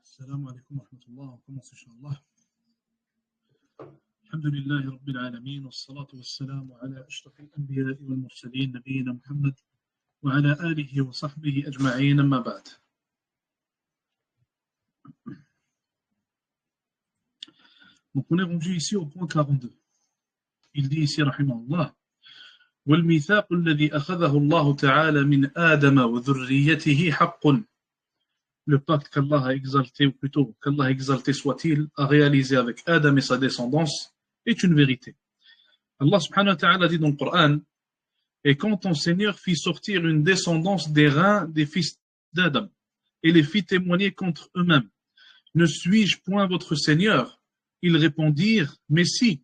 السلام عليكم ورحمة الله وبركاته إن شاء الله. الحمد لله رب العالمين والصلاة والسلام على أشرف الأنبياء والمرسلين نبينا محمد وعلى آله وصحبه أجمعين أما بعد. Donc on est rendu ici au point 42. Il dit ici rahimahullah والميثاق الذي أخذه الله تعالى من آدم وذريته حق. Le pacte qu'Allah a exalté, ou plutôt qu'Allah a exalté soit-il, a réalisé avec Adam et sa descendance, est une vérité. Allah subhanahu wa ta'ala dit dans le Coran, et quand ton Seigneur fit sortir une descendance des reins des fils d'Adam, et les fit témoigner contre eux-mêmes, ne suis-je point votre Seigneur? Ils répondirent, mais si,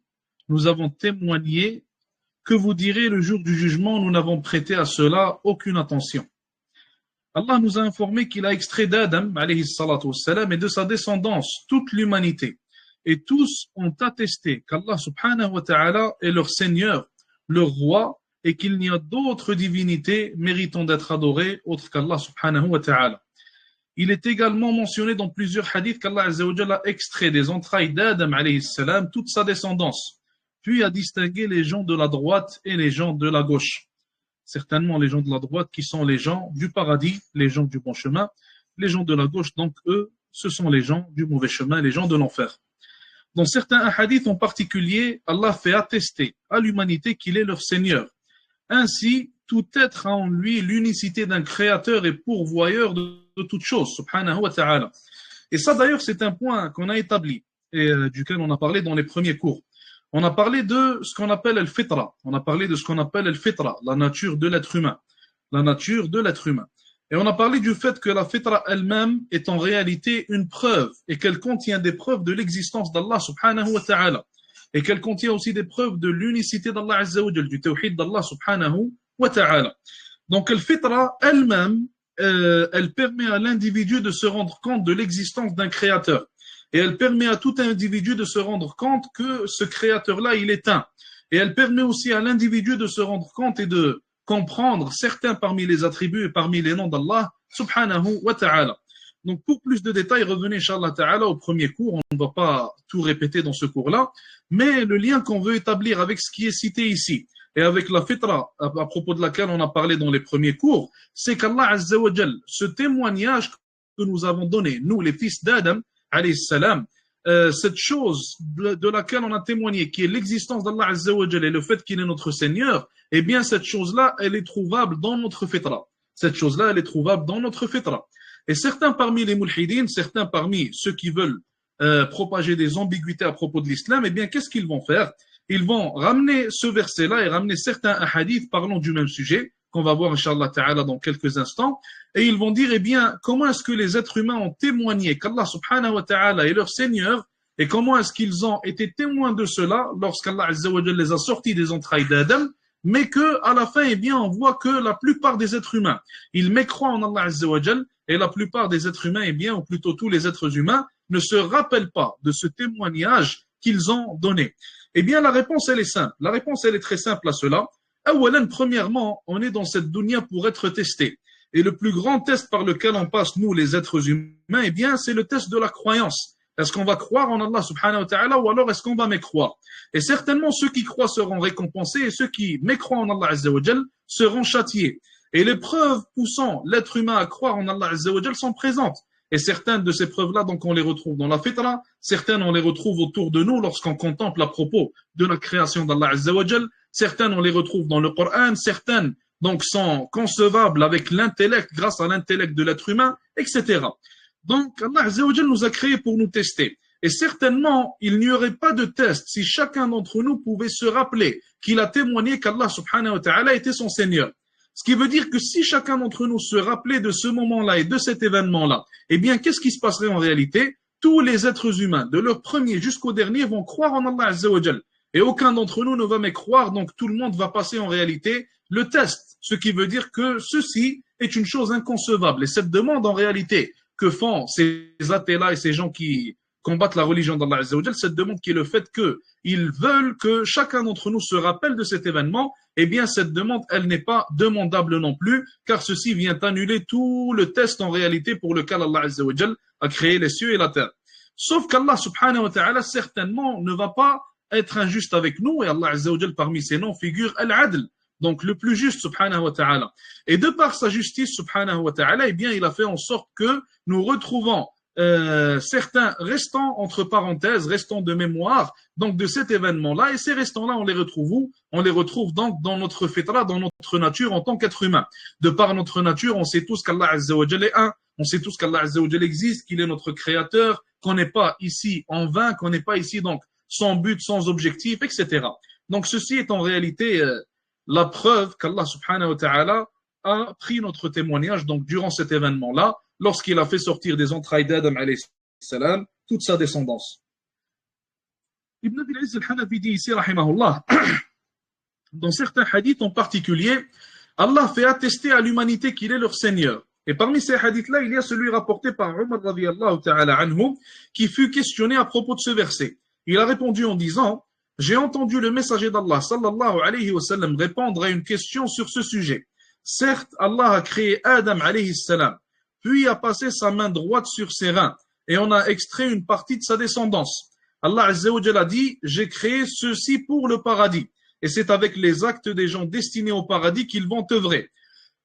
nous avons témoigné, que vous direz le jour du jugement, nous n'avons prêté à cela aucune attention. Allah nous a informé qu'il a extrait d'Adam, alayhi salatu wassalam, et de sa descendance, toute l'humanité. Et tous ont attesté qu'Allah subhanahu wa ta'ala est leur Seigneur, leur roi, et qu'il n'y a d'autres divinités méritant d'être adorées autres qu'Allah subhanahu wa ta'ala. Il est également mentionné dans plusieurs hadiths qu'Allah azza wa jalla a extrait des entrailles d'Adam alayhi salam toute sa descendance, puis a distingué les gens de la droite et les gens de la gauche. Certainement les gens de la droite qui sont les gens du paradis, les gens du bon chemin, les gens de la gauche, donc eux, ce sont les gens du mauvais chemin, les gens de l'enfer. Dans certains hadiths en particulier, Allah fait attester à l'humanité qu'il est leur Seigneur. Ainsi, tout être a en lui l'unicité d'un créateur et pourvoyeur de toutes choses, subhanahu wa ta'ala. Et ça d'ailleurs, c'est un point qu'on a établi et duquel on a parlé dans les premiers cours. On a parlé de ce qu'on appelle le fitra. On a parlé de ce qu'on appelle le fitra, la nature de l'être humain. La nature de l'être humain. Et on a parlé du fait que la fitra elle-même est en réalité une preuve et qu'elle contient des preuves de l'existence d'Allah subhanahu wa ta'ala. Et qu'elle contient aussi des preuves de l'unicité d'Allah azza wa jal, du tawhid d'Allah subhanahu wa ta'ala. Donc la fitra elle-même, elle permet à l'individu de se rendre compte de l'existence d'un créateur. Et elle permet à tout individu de se rendre compte que ce créateur-là, il est un. Et elle permet aussi à l'individu de se rendre compte et de comprendre certains parmi les attributs et parmi les noms d'Allah, subhanahu wa ta'ala. Donc, pour plus de détails, revenez, inshallah ta'ala, au premier cours. On ne va pas tout répéter dans ce cours-là. Mais le lien qu'on veut établir avec ce qui est cité ici, et avec la fitra, à propos de laquelle on a parlé dans les premiers cours, c'est qu'Allah azza wa jal, ce témoignage que nous avons donné, nous, les fils d'Adam, alayhi salam, cette chose de laquelle on a témoigné, qui est l'existence d'Allah azza wa jalla et le fait qu'il est notre Seigneur, eh bien cette chose-là, elle est trouvable dans notre fitra. Cette chose-là, elle est trouvable dans notre fitra. Et certains parmi les mulhidines, certains parmi ceux qui veulent propager des ambiguïtés à propos de l'islam, eh bien qu'est-ce qu'ils vont faire? Ils vont ramener ce verset-là et ramener certains hadiths parlant du même sujet, qu'on va voir, inshallah ta'ala, dans quelques instants, et ils vont dire, eh bien, comment est-ce que les êtres humains ont témoigné qu'Allah subhanahu wa ta'ala est leur Seigneur, et comment est-ce qu'ils ont été témoins de cela lorsqu'Allah azza wa jalla les a sortis des entrailles d'Adam, mais que, à la fin, eh bien, on voit que la plupart des êtres humains, ils mécroient en Allah azza wa jalla, et la plupart des êtres humains, eh bien, ou plutôt tous les êtres humains, ne se rappellent pas de ce témoignage qu'ils ont donné. Eh bien, la réponse, elle est simple. La réponse, elle est très simple à cela. Premièrement, on est dans cette dunya pour être testé. Et le plus grand test par lequel on passe, nous, les êtres humains, eh bien, c'est le test de la croyance. Est-ce qu'on va croire en Allah subhanahu wa ta'ala ou alors est-ce qu'on va mécroire? Et certainement, ceux qui croient seront récompensés et ceux qui mécroient en Allah azza wa jal seront châtiés. Et les preuves poussant l'être humain à croire en Allah azza wa jal sont présentes. Et certaines de ces preuves-là, donc, on les retrouve dans la fitra, certaines, on les retrouve autour de nous lorsqu'on contemple à propos de la création d'Allah azza wa jal, certaines, on les retrouve dans le Coran, certaines, donc, sont concevables avec l'intellect, grâce à l'intellect de l'être humain, etc. Donc, Allah azza wa jal nous a créés pour nous tester. Et certainement, il n'y aurait pas de test si chacun d'entre nous pouvait se rappeler qu'il a témoigné qu'Allah subhanahu wa ta'ala était son Seigneur. Ce qui veut dire que si chacun d'entre nous se rappelait de ce moment-là et de cet événement-là, eh bien, qu'est-ce qui se passerait en réalité? Tous les êtres humains, de leur premier jusqu'au dernier, vont croire en Allah azza wa jal. Et aucun d'entre nous ne va mécroire, donc tout le monde va passer en réalité le test. Ce qui veut dire que ceci est une chose inconcevable. Et cette demande en réalité que font ces athées-là et ces gens qui combattent la religion d'Allah azza wa jal, cette demande qui est le fait qu'ils veulent que chacun d'entre nous se rappelle de cet événement eh bien cette demande, elle n'est pas demandable non plus, car ceci vient annuler tout le test en réalité pour lequel Allah Azza wa Jal a créé les cieux et la terre. Sauf qu'Allah subhanahu wa ta'ala certainement ne va pas être injuste avec nous, et Allah Azza wa Jal parmi ses noms figure Al-Adl, donc le plus juste subhanahu wa ta'ala. Et de par sa justice subhanahu wa ta'ala, eh bien il a fait en sorte que nous retrouvons certains restants, entre parenthèses, restants de mémoire, donc de cet événement-là, et ces restants-là, on les retrouve où? On les retrouve donc dans notre fitra, dans notre nature en tant qu'être humain. De par notre nature, on sait tous qu'Allah Azza wa Jal est un, on sait tous qu'Allah Azza wa Jal existe, qu'il est notre créateur, qu'on n'est pas ici en vain, qu'on n'est pas ici donc sans but, sans objectif, etc. Donc ceci est en réalité la preuve qu'Allah subhanahu wa ta'ala a pris notre témoignage donc durant cet événement-là, lorsqu'il a fait sortir des entrailles d'Adam alayhi salam toute sa descendance. Ibn Abil Izz al-Hanafi dit ici, rahimahullah, dans certains hadiths en particulier, Allah fait attester à l'humanité qu'il est leur Seigneur. Et parmi ces hadiths-là, il y a celui rapporté par Umar radiyallahu ta'ala anhu, qui fut questionné à propos de ce verset. Il a répondu en disant, j'ai entendu le messager d'Allah sallallahu alayhi wa sallam répondre à une question sur ce sujet. Certes, Allah a créé Adam alayhi salam, puis a passé sa main droite sur ses reins, et on a extrait une partie de sa descendance. Allah Azza wa Jalla a dit, j'ai créé ceci pour le paradis, et c'est avec les actes des gens destinés au paradis qu'ils vont œuvrer.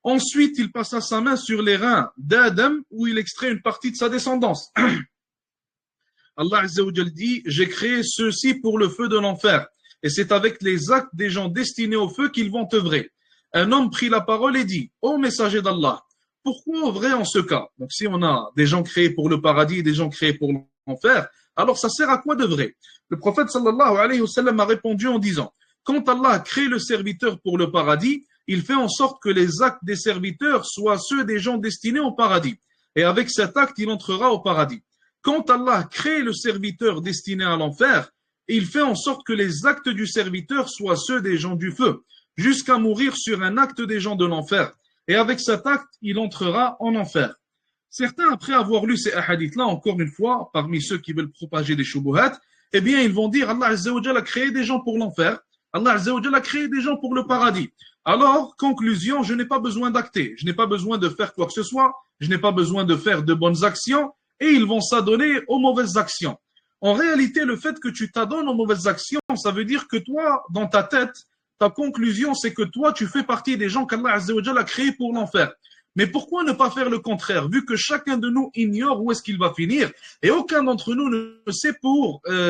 Ensuite, il passa sa main sur les reins d'Adam, où il extrait une partie de sa descendance. Allah Azza wa Jalla dit, j'ai créé ceci pour le feu de l'enfer, et c'est avec les actes des gens destinés au feu qu'ils vont œuvrer. Un homme prit la parole et dit, ô messager d'Allah, pourquoi œuvrer en ce cas? Donc si on a des gens créés pour le paradis et des gens créés pour l'enfer, alors ça sert à quoi d'œuvrer? Le prophète sallallahu alayhi wa sallam a répondu en disant, quand Allah crée le serviteur pour le paradis, il fait en sorte que les actes des serviteurs soient ceux des gens destinés au paradis. Et avec cet acte, il entrera au paradis. Quand Allah crée le serviteur destiné à l'enfer, il fait en sorte que les actes du serviteur soient ceux des gens du feu, jusqu'à mourir sur un acte des gens de l'enfer. Et avec cet acte, il entrera en enfer. Certains, après avoir lu ces hadiths-là, encore une fois, parmi ceux qui veulent propager des shubuhat, eh bien, ils vont dire, Allah Azza wa Jalla a créé des gens pour l'enfer, Allah Azza wa Jalla a créé des gens pour le paradis. Alors, conclusion, je n'ai pas besoin d'acter, je n'ai pas besoin de faire quoi que ce soit, je n'ai pas besoin de faire de bonnes actions, et ils vont s'adonner aux mauvaises actions. En réalité, le fait que tu t'adonnes aux mauvaises actions, ça veut dire que toi, dans ta tête, ta conclusion, c'est que toi, tu fais partie des gens qu'Allah Azza wa Jalla a créés pour l'enfer. Mais pourquoi ne pas faire le contraire, vu que chacun de nous ignore où est-ce qu'il va finir, et aucun d'entre nous ne sait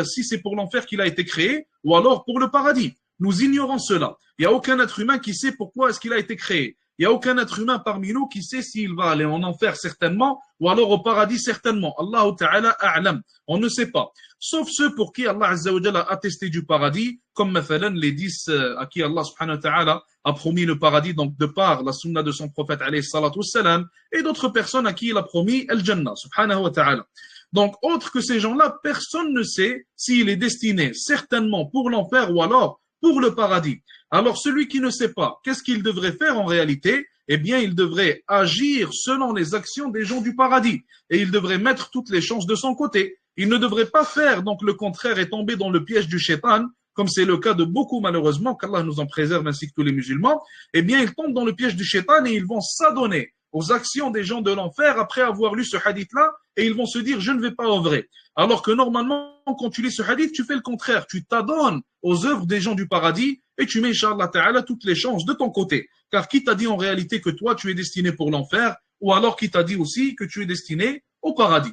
si c'est pour l'enfer qu'il a été créé, ou alors pour le paradis. Nous ignorons cela. Il n'y a aucun être humain qui sait pourquoi est-ce qu'il a été créé. Il n'y a aucun être humain parmi nous qui sait s'il va aller en enfer certainement, ou alors au paradis certainement. Allah Ta'ala a'lam. On ne sait pas. Sauf ceux pour qui Allah Azza wa Jalla a attesté du paradis, comme mathalan les 10 à qui Allah subhanahu wa ta'ala a promis le paradis, donc de par la sunna de son prophète alayhi salatu wassalam, et d'autres personnes à qui il a promis al-Jannah subhanahu wa ta'ala. Donc, autre que ces gens-là, personne ne sait s'il est destiné certainement pour l'enfer ou alors pour le paradis. Alors, celui qui ne sait pas, qu'est-ce qu'il devrait faire en réalité? Eh bien, il devrait agir selon les actions des gens du paradis. Et il devrait mettre toutes les chances de son côté. Il ne devrait pas faire donc le contraire et tomber dans le piège du shaitan, comme c'est le cas de beaucoup malheureusement, qu'Allah nous en préserve ainsi que tous les musulmans. Eh bien, ils tombent dans le piège du shaitan et ils vont s'adonner aux actions des gens de l'enfer après avoir lu ce hadith-là, et ils vont se dire, je ne vais pas œuvrer. Alors que normalement, quand tu lis ce hadith, tu fais le contraire. Tu t'adonnes aux œuvres des gens du paradis et tu mets, Inch'Allah Ta'ala, toutes les chances de ton côté. Car qui t'a dit en réalité que toi, tu es destiné pour l'enfer, ou alors qui t'a dit aussi que tu es destiné au paradis.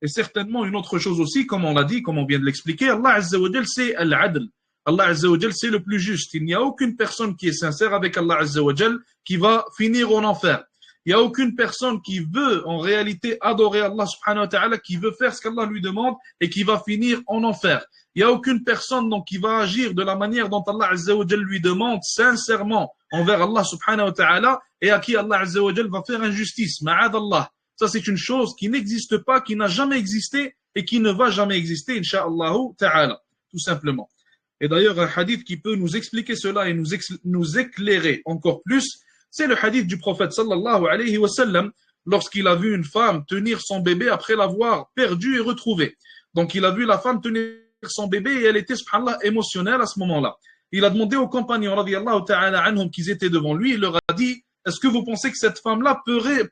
Et certainement, une autre chose aussi, comme on l'a dit, comme on vient de l'expliquer, Allah Azza wa Jal, c'est Al-Adl. Allah Azza wa Jal, c'est le plus juste. Il n'y a aucune personne qui est sincère avec Allah Azza wa Jal qui va finir en enfer. Il n'y a aucune personne qui veut en réalité adorer Allah subhanahu wa ta'ala, qui veut faire ce qu'Allah lui demande et qui va finir en enfer. Il n'y a aucune personne donc qui va agir de la manière dont Allah Azza wa Jal lui demande sincèrement envers Allah subhanahu wa ta'ala et à qui Allah Azza wa Jal va faire injustice. Ma'adallah. Ça c'est une chose qui n'existe pas, qui n'a jamais existé et qui ne va jamais exister, insha'Allah ta'ala. Tout simplement. Et d'ailleurs, un hadith qui peut nous expliquer cela et nous éclairer encore plus, c'est le hadith du prophète sallallahu alayhi wa sallam lorsqu'il a vu une femme tenir son bébé après l'avoir perdu et retrouvé. Donc il a vu la femme tenir son bébé et elle était subhanallah émotionnelle à ce moment-là. il a demandé aux compagnons radiyallahu ta'ala anhum qui étaient devant lui, il leur a dit, est-ce que vous pensez que cette femme-là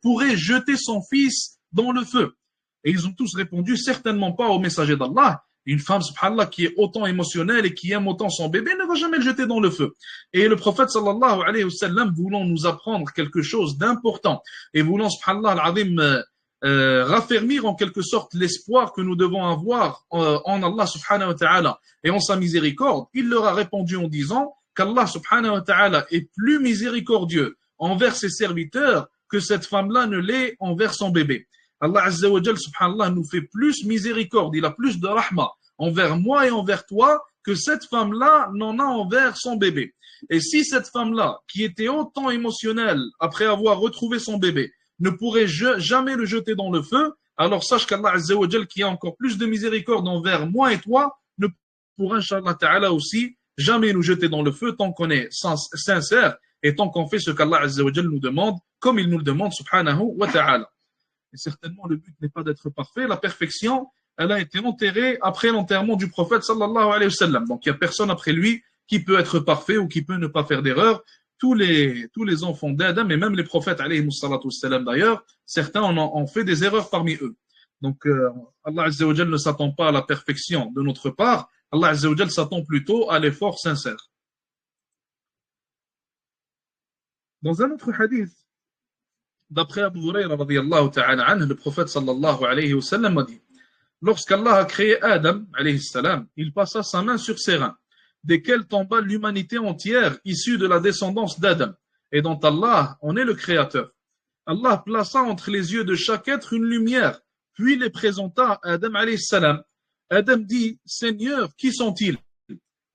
pourrait jeter son fils dans le feu? Et ils ont tous répondu, certainement pas au messager d'Allah. Une femme, subhanallah, qui est autant émotionnelle et qui aime autant son bébé ne va jamais le jeter dans le feu. Et le prophète sallallahu alayhi wa sallam, voulant nous apprendre quelque chose d'important et voulant, subhanallah al-azim, raffermir en quelque sorte l'espoir que nous devons avoir en Allah subhanahu wa ta'ala et en sa miséricorde, il leur a répondu en disant qu'Allah subhanahu wa ta'ala est plus miséricordieux envers ses serviteurs que cette femme-là ne l'est envers son bébé. Allah Azza wa Jal subhanallah nous fait plus miséricorde, il a plus de rahma envers moi et envers toi que cette femme-là n'en a envers son bébé. Et si cette femme-là, qui était autant émotionnelle après avoir retrouvé son bébé, ne pourrait jamais le jeter dans le feu, alors sache qu'Allah Azza wa Jal, qui a encore plus de miséricorde envers moi et toi, ne pourra, Inch'Allah Ta'ala aussi, jamais nous jeter dans le feu tant qu'on est sincère et tant qu'on fait ce qu'Allah Azza wa Jal nous demande, comme il nous le demande, subhanahu wa ta'ala. Et certainement, le but n'est pas d'être parfait. La perfection, elle a été enterrée après l'enterrement du prophète sallallahu alayhi wa sallam. Donc, il n'y a personne après lui qui peut être parfait ou qui peut ne pas faire d'erreur. Tous les enfants d'Adam et même les prophètes alayhi salatu wassalam d'ailleurs, certains ont fait des erreurs parmi eux. Donc, Allah Azza wa Jal ne s'attend pas à la perfection de notre part. Allah Azza wa Jal s'attend plutôt à l'effort sincère. Dans un autre hadith, d'après Abu Huraira radiyallahu ta'ala anhu, le prophète sallallahu alayhi wa sallam a dit, lorsqu'Allah a créé Adam alayhi salam, il passa sa main sur ses reins, desquels tomba l'humanité entière issue de la descendance d'Adam, et dont Allah en est le créateur. Allah plaça entre les yeux de chaque être une lumière, puis les présenta à Adam alayhi salam. Adam dit, Seigneur, qui sont-ils?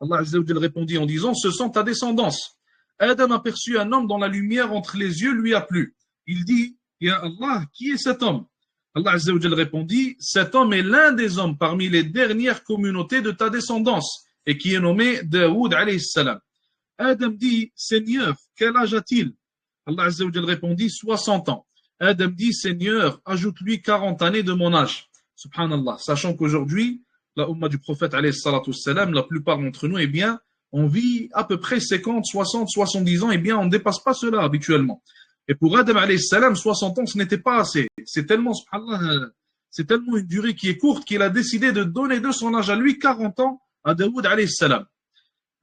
Allah Azza wa Jal répondit en disant, ce sont ta descendance. Adam aperçut un homme dont la lumière entre les yeux lui a plu. Il dit, Ya Allah, qui est cet homme? Allah Azza wa Jal répondit, cet homme est l'un des hommes parmi les dernières communautés de ta descendance, et qui est nommé Daoud alayhi salam. Adam dit, Seigneur, quel âge a-t-il? Allah Azza wa Jal répondit, 60 ans. Adam dit, Seigneur, ajoute-lui 40 années de mon âge. Subhanallah, sachant qu'aujourd'hui, la Ummah du prophète alayhi salatu salam, la plupart d'entre nous, eh bien, on vit à peu près 50, 60, 70 ans, eh bien, on ne dépasse pas cela habituellement. Et pour Adam alayhi salam, 60 ans, ce n'était pas assez. C'est tellement, subhanallah, c'est tellement une durée qui est courte qu'il a décidé de donner de son âge à lui 40 ans à Daoud alayhi salam.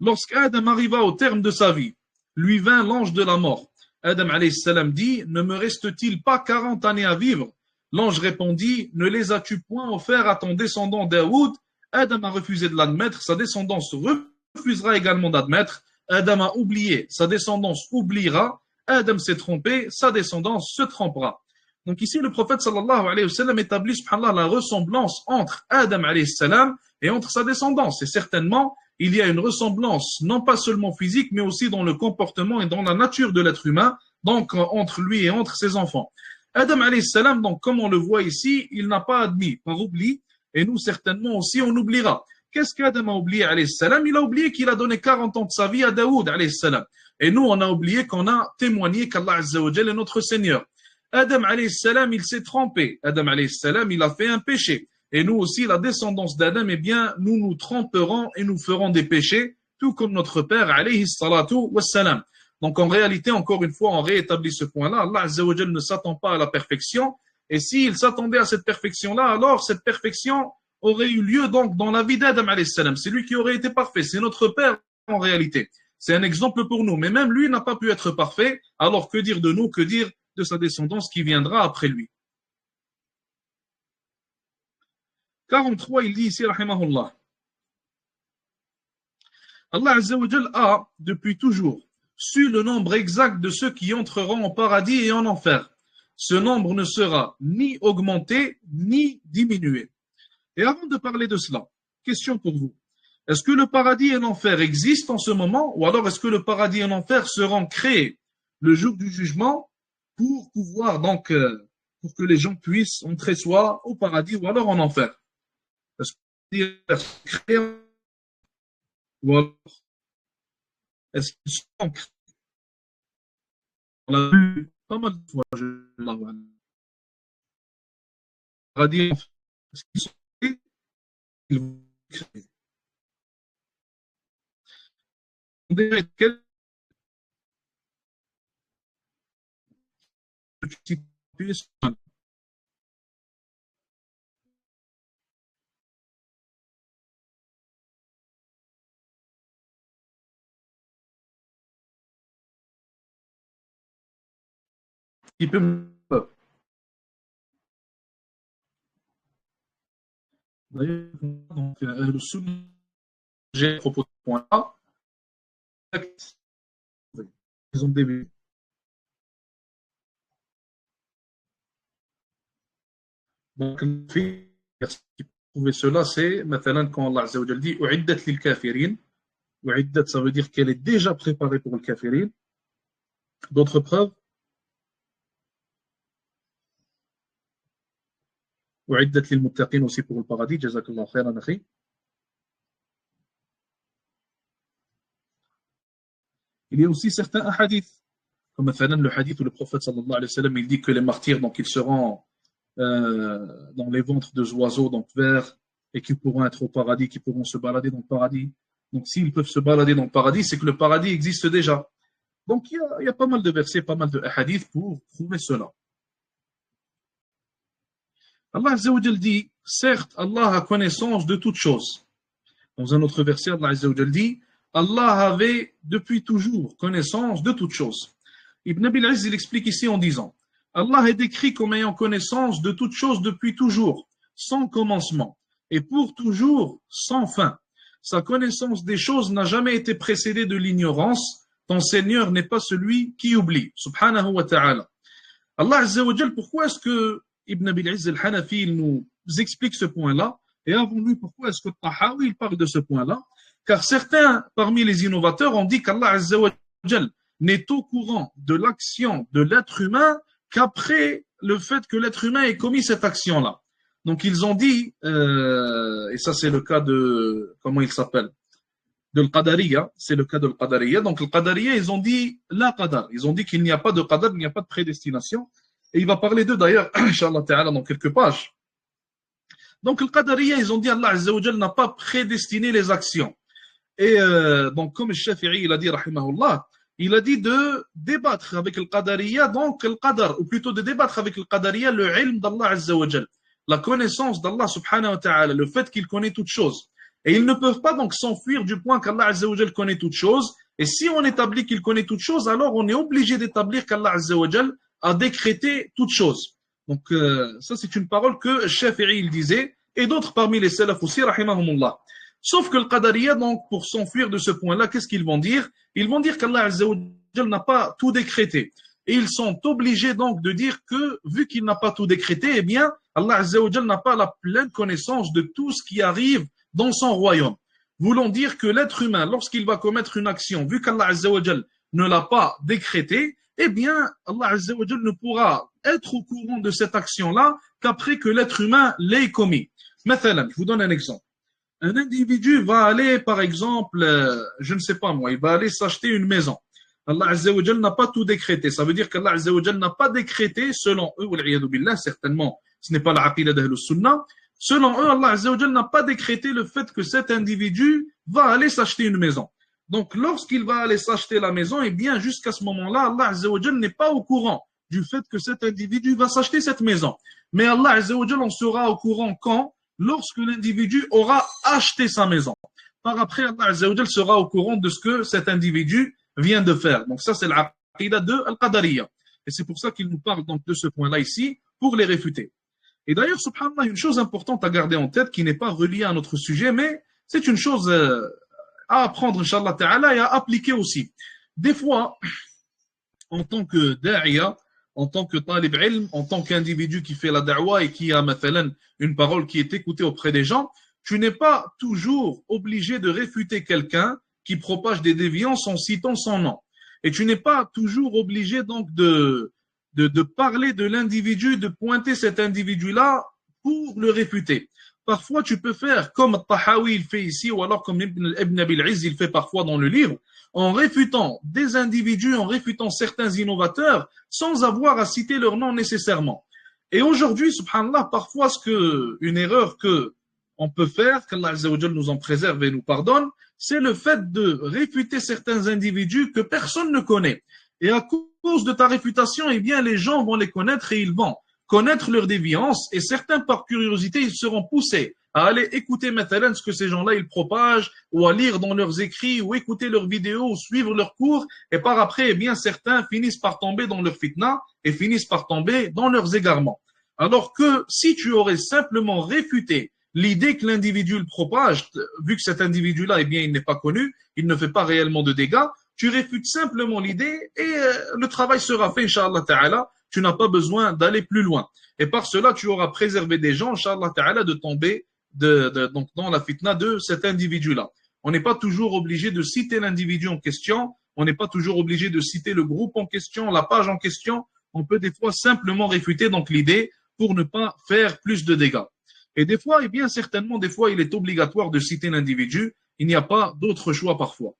Lorsqu'Adam arriva au terme de sa vie, lui vint l'ange de la mort. Adam alayhi salam dit, ne me reste-t-il pas 40 années à vivre? L'ange répondit, ne les as-tu point offerts à ton descendant Daoud? Adam a refusé de l'admettre, sa descendance refusera également d'admettre. Adam a oublié, sa descendance oubliera. Adam s'est trompé, sa descendance se trompera. Donc ici, le prophète sallallahu alayhi wa sallam établit subhanallah la ressemblance entre Adam alayhi salam et entre sa descendance. Et certainement, il y a une ressemblance, non pas seulement physique, mais aussi dans le comportement et dans la nature de l'être humain, donc entre lui et entre ses enfants. Adam alayhi salam, donc comme on le voit ici, il n'a pas admis par oubli, et nous certainement aussi on oubliera. Qu'est-ce qu'Adam a oublié alayhi salam? Il a oublié qu'il a donné 40 ans de sa vie à Daoud alayhi salam. Et nous on a oublié qu'on a témoigné qu'Allah Azza wa Jal est notre Seigneur. Adam alayhi salam, il s'est trompé. Adam alayhi salam, il a fait un péché. Et nous aussi, la descendance d'Adam, eh bien, nous nous tromperons et nous ferons des péchés, tout comme notre père alayhi salatu wassalam. Donc en réalité, encore une fois, on réétablit ce point-là. Allah Azza wa Jal ne s'attend pas à la perfection. Et s'il s'attendait à cette perfection-là, alors cette perfection aurait eu lieu donc dans la vie d'Adam alayhi salam. C'est lui qui aurait été parfait. C'est notre père en réalité. C'est un exemple pour nous. Mais même lui n'a pas pu être parfait. Alors que dire de nous, que dire de sa descendance qui viendra après lui? 43, il dit ici, rahimahullah. Allah Azza wa Jal a, depuis toujours, su le nombre exact de ceux qui entreront au paradis et en enfer. Ce nombre ne sera ni augmenté, ni diminué. Et avant de parler de cela, question pour vous. Est-ce que le paradis et l'enfer existent en ce moment, ou alors est-ce que le paradis et l'enfer seront créés le jour du jugement pour pouvoir donc, pour que les gens puissent entrer soit au paradis ou alors en enfer? Est-ce qu'ils sont créés ou alors est-ce qu'ils sont créés? On l'a vu pas mal de fois, le paradis et l'enfer. Est-ce qu'ils sont créés? Ils vont créer. quel qui peut d'ailleurs, donc, le sujet à propos de ce point-là, ils ont des donc, le fait qui prouver cela, c'est maintenant quand Allah Azza wa Jalla dit U'iddat lil kafirin. U'iddat, ça veut dire qu'elle est déjà préparée pour le kafirin. D'autres preuves U'iddat lil muttaqin aussi pour le paradis. Jazakallah khairan akhi. Il y a aussi certains hadiths, comme le hadith où le prophète sallallahu alayhi wa sallam il dit que les martyrs, donc ils seront dans les ventres de oiseaux, donc verts, et qui pourront être au paradis, qui pourront se balader dans le paradis. Donc s'ils peuvent se balader dans le paradis, c'est que le paradis existe déjà. Donc il y a pas mal de versets, pas mal de hadiths pour prouver cela. Allah Azza wa Jal dit, certes, Allah a connaissance de toutes choses. Dans un autre verset, Allah Azza wa Jal dit, Allah avait depuis toujours connaissance de toutes choses. Ibn Abil Izz, il explique ici en disant, Allah est décrit comme ayant connaissance de toutes choses depuis toujours, sans commencement, et pour toujours, sans fin. Sa connaissance des choses n'a jamais été précédée de l'ignorance. Ton Seigneur n'est pas celui qui oublie. Subhanahu wa ta'ala. Allah Azza wa Jal, pourquoi est-ce que Ibn Abil Izz al-Hanafi il nous explique ce point-là? Et avant lui, pourquoi est-ce que Tahawi il parle de ce point-là? Car certains parmi les innovateurs ont dit qu'Allah Azza wa Jal n'est au courant de l'action de l'être humain qu'après le fait que l'être humain ait commis cette action-là. Donc ils ont dit, et ça c'est le cas de, comment il s'appelle, de l'Qadariya, c'est le cas de l'Qadariya. Donc l'Qadariya, ils ont dit la Qadar, ils ont dit qu'il n'y a pas de Qadar, il n'y a pas de prédestination. Et il va parler d'eux d'ailleurs, Inch'Allah Ta'ala, dans quelques pages. Donc l'Qadariya, ils ont dit Allah Azza wa Jal n'a pas prédestiné les actions. Et donc comme le Shafi'i, il a dit, rahimahullah, il a dit de débattre avec le Qadariya, donc le Qadar, ou plutôt de débattre avec le Qadariya, le ilm d'Allah Azza wa Jal, la connaissance d'Allah subhanahu wa ta'ala, le fait qu'il connaît toutes choses. Et ils ne peuvent pas donc s'enfuir du point qu'Allah Azza wa Jal connaît toutes choses. Et si on établit qu'il connaît toutes choses, alors on est obligé d'établir qu'Allah Azza wa Jal a décrété toutes choses. Donc ça c'est une parole que Shafi'i il disait, et d'autres parmi les salaf aussi, rahimahumullah. Sauf que le Qadariya, donc, pour s'enfuir de ce point-là, qu'est-ce qu'ils vont dire? Ils vont dire qu'Allah Azza wa Jal n'a pas tout décrété. Et ils sont obligés donc de dire que, vu qu'il n'a pas tout décrété, eh bien, Allah Azza wa Jal n'a pas la pleine connaissance de tout ce qui arrive dans son royaume. Voulons dire que l'être humain, lorsqu'il va commettre une action, vu qu'Allah Azza wa Jal ne l'a pas décrété, eh bien, Allah Azza wa Jal ne pourra être au courant de cette action-là qu'après que l'être humain l'ait commis. Mathalan, je vous donne un exemple. Un individu va aller, par exemple, je ne sais pas moi, il va aller s'acheter une maison. Allah Azza wa Jal n'a pas tout décrété. Ça veut dire qu'Allah Azza wa Jal n'a pas décrété, selon eux, billah, certainement, ce n'est pas la aqida d'Ahlus Sunnah, selon eux, Allah Azza wa Jal n'a pas décrété le fait que cet individu va aller s'acheter une maison. Donc, lorsqu'il va aller s'acheter la maison, eh bien, jusqu'à ce moment-là, Allah Azza wa Jal n'est pas au courant du fait que cet individu va s'acheter cette maison. Mais Allah Azza wa Jal en sera au courant quand? Lorsque l'individu aura acheté sa maison. Par après, Allah Azza wa Jal sera au courant de ce que cet individu vient de faire. Donc ça, c'est l'aqida de Al-Qadariya. Et c'est pour ça qu'il nous parle donc de ce point-là ici, pour les réfuter. Et d'ailleurs, subhanallah, une chose importante à garder en tête, qui n'est pas reliée à notre sujet, mais c'est une chose à apprendre, Inch'Allah Ta'ala, et à appliquer aussi. Des fois, en tant que da'iya, en tant que talib ilm, en tant qu'individu qui fait la da'wa et qui a mathalan, une parole qui est écoutée auprès des gens, tu n'es pas toujours obligé de réfuter quelqu'un qui propage des déviances en citant son nom. Et tu n'es pas toujours obligé donc de parler de l'individu, de pointer cet individu-là pour le réfuter. Parfois, tu peux faire comme Tahawi il fait ici, ou alors comme Ibn Abil Izz il fait parfois dans le livre, en réfutant des individus, en réfutant certains innovateurs, sans avoir à citer leur nom nécessairement. Et aujourd'hui, subhanallah, parfois une erreur que on peut faire, qu'Allah Azza wa Jal nous en préserve et nous pardonne, c'est le fait de réfuter certains individus que personne ne connaît. Et à cause de ta réfutation, eh bien, les gens vont les connaître et ils vont connaître leur déviance, et certains, par curiosité, ils seront poussés à aller écouter maintenant ce que ces gens-là ils propagent, ou à lire dans leurs écrits, ou écouter leurs vidéos, ou suivre leurs cours, et par après, eh bien, certains finissent par tomber dans leur fitna, et finissent par tomber dans leurs égarements. Alors que si tu aurais simplement réfuté l'idée que l'individu le propage, vu que cet individu-là, eh bien, il n'est pas connu, il ne fait pas réellement de dégâts, tu réfutes simplement l'idée et le travail sera fait, Inch'Allah Ta'ala. Tu n'as pas besoin d'aller plus loin. Et par cela, tu auras préservé des gens, Inch'Allah Ta'ala, de tomber donc dans la fitna de cet individu-là. On n'est pas toujours obligé de citer l'individu en question, on n'est pas toujours obligé de citer le groupe en question, la page en question. On peut des fois simplement réfuter donc l'idée pour ne pas faire plus de dégâts. Et des fois, eh bien certainement, des fois, il est obligatoire de citer l'individu. Il n'y a pas d'autre choix parfois.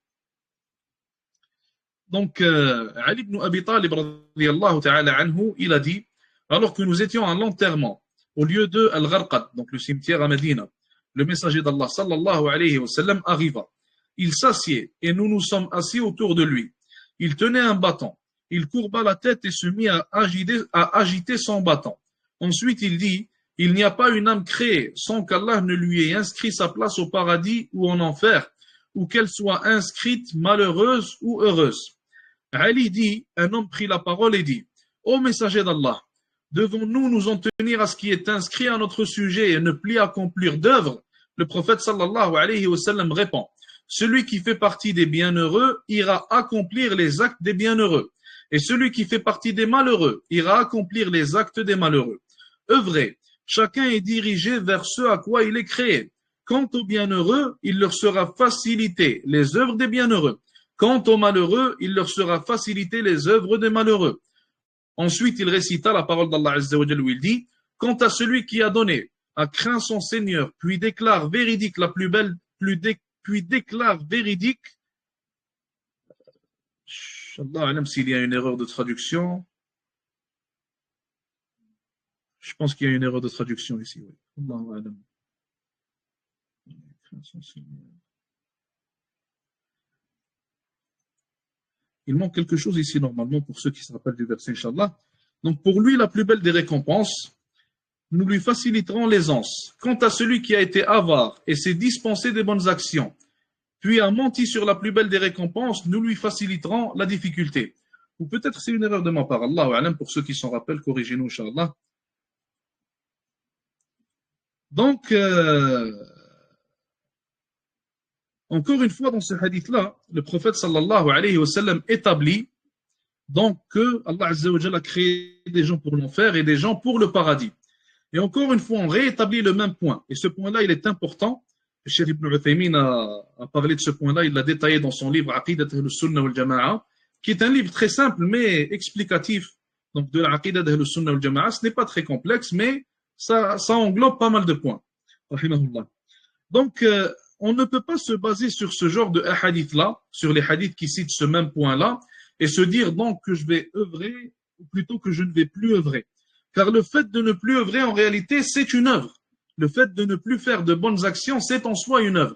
Donc, Ali ibn Abi Talib, radiyallahu ta'ala anhu, il a dit, alors que nous étions à l'enterrement, au lieu de Al-Gharqad, donc le cimetière à Médine, le messager d'Allah, sallallahu alayhi wa sallam, arriva. Il s'assied et nous nous sommes assis autour de lui. Il tenait un bâton. Il courba la tête et se mit à agiter son bâton. Ensuite, il dit, il n'y a pas une âme créée sans qu'Allah ne lui ait inscrit sa place au paradis ou en enfer, ou qu'elle soit inscrite malheureuse ou heureuse. Ali dit, un homme prit la parole et dit, ô messager d'Allah, devons-nous nous en tenir à ce qui est inscrit à notre sujet et ne plus accomplir d'œuvre? Le prophète sallallahu alayhi wa sallam répond, celui qui fait partie des bienheureux ira accomplir les actes des bienheureux, et celui qui fait partie des malheureux ira accomplir les actes des malheureux. Œuvrez, chacun est dirigé vers ce à quoi il est créé. Quant aux bienheureux, il leur sera facilité les œuvres des bienheureux. Quant aux malheureux, il leur sera facilité les œuvres des malheureux. Ensuite, il récita la parole d'Allah Azza wa Jalla où il dit, quant à celui qui a donné, a craint son Seigneur, puis déclare véridique la plus belle, puis déclare véridique, Inch'Allah, même s'il y a une erreur de traduction, je pense qu'il y a une erreur de traduction ici, oui. Allahu a'lam. Il manque quelque chose ici normalement pour ceux qui se rappellent du verset, Inch'Allah. Donc pour lui, la plus belle des récompenses, nous lui faciliterons l'aisance. Quant à celui qui a été avare et s'est dispensé des bonnes actions, puis a menti sur la plus belle des récompenses, nous lui faciliterons la difficulté. Ou peut-être c'est une erreur de ma part. Allahu a'lam, pour ceux qui s'en rappellent, corrigez-nous, Inch'Allah. Donc, encore une fois, dans ce hadith-là, le prophète sallallahu alayhi wa sallam établit donc que Allah Azza wa Jalla a créé des gens pour l'enfer et des gens pour le paradis. Et encore une fois, on réétablit le même point. Et ce point-là, il est important. Le Cheikh Ibn Uthaymin a parlé de ce point-là, il l'a détaillé dans son livre Aqidat al-Sunnah wal-Jama'a, qui est un livre très simple mais explicatif. Donc de l'Aqidat al-Sunnah wal-Jama'a, ce n'est pas très complexe, mais ça englobe pas mal de points. Donc, on ne peut pas se baser sur ce genre de hadith-là, sur les hadiths qui citent ce même point-là, et se dire donc que je vais œuvrer, ou plutôt que je ne vais plus œuvrer. Car le fait de ne plus œuvrer, en réalité, c'est une œuvre. Le fait de ne plus faire de bonnes actions, c'est en soi une œuvre.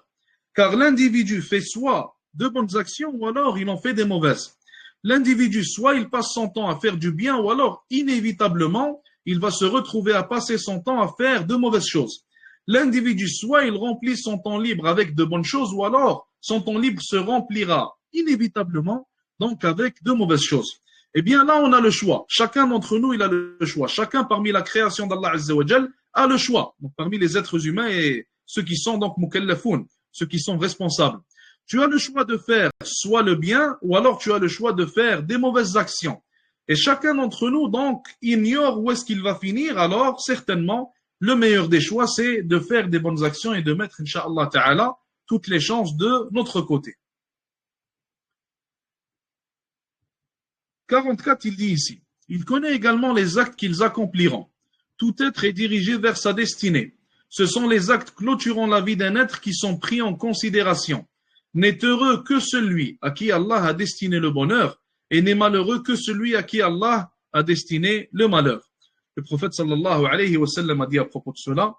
Car l'individu fait soit de bonnes actions, ou alors il en fait des mauvaises. L'individu, soit il passe son temps à faire du bien, ou alors, inévitablement, il va se retrouver à passer son temps à faire de mauvaises choses. L'individu, soit il remplit son temps libre avec de bonnes choses, ou alors son temps libre se remplira inévitablement donc avec de mauvaises choses. Eh bien là, on a le choix. Chacun d'entre nous, il a le choix. Chacun parmi la création d'Allah Azza wa Jal a le choix. Donc parmi les êtres humains et ceux qui sont donc mukallafoun, ceux qui sont responsables. Tu as le choix de faire soit le bien, ou alors tu as le choix de faire des mauvaises actions. Et chacun d'entre nous, donc, ignore où est-ce qu'il va finir. Alors, certainement, le meilleur des choix, c'est de faire des bonnes actions et de mettre, Inch'Allah Ta'ala, toutes les chances de notre côté. 44, il dit ici, il connaît également les actes qu'ils accompliront. Tout être est dirigé vers sa destinée. Ce sont les actes clôturant la vie d'un être qui sont pris en considération. N'est heureux que celui à qui Allah a destiné le bonheur, et n'est malheureux que celui à qui Allah a destiné le malheur. Le prophète sallallahu alayhi wa sallam a dit à propos de cela,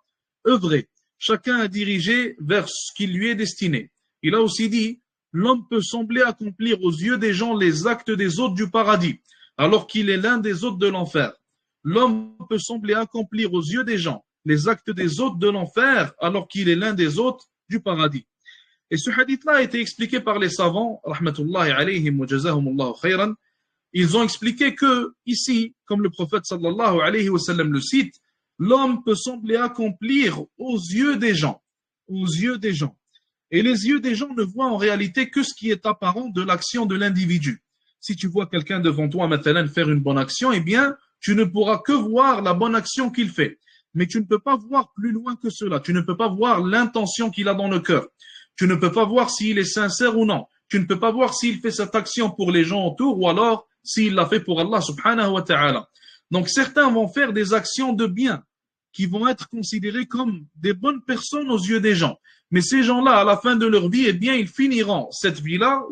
œuvrez, chacun est dirigé vers ce qui lui est destiné. Il a aussi dit, l'homme peut sembler accomplir aux yeux des gens les actes des hôtes du paradis, alors qu'il est l'un des hôtes de l'enfer. L'homme peut sembler accomplir aux yeux des gens les actes des hôtes de l'enfer, alors qu'il est l'un des hôtes du paradis. Et ce hadith-là a été expliqué par les savants, rahmatullahi alayhim wa jazahumullahu khayran. Ils ont expliqué que, ici, comme le prophète sallallahu alayhi wa sallam le cite, l'homme peut sembler accomplir aux yeux des gens. Aux yeux des gens. Et les yeux des gens ne voient en réalité que ce qui est apparent de l'action de l'individu. Si tu vois quelqu'un devant toi, maintenant, faire une bonne action, eh bien, tu ne pourras que voir la bonne action qu'il fait. Mais tu ne peux pas voir plus loin que cela. Tu ne peux pas voir l'intention qu'il a dans le cœur. Tu ne peux pas voir s'il est sincère ou non. Tu ne peux pas voir s'il fait cette action pour les gens autour ou alors s'il l'a fait pour Allah subhanahu wa ta'ala. Donc certains vont faire des actions de bien qui vont être considérées comme des bonnes personnes aux yeux des gens. Mais ces gens-là, à la fin de leur vie, eh bien, ils finiront cette vie-là,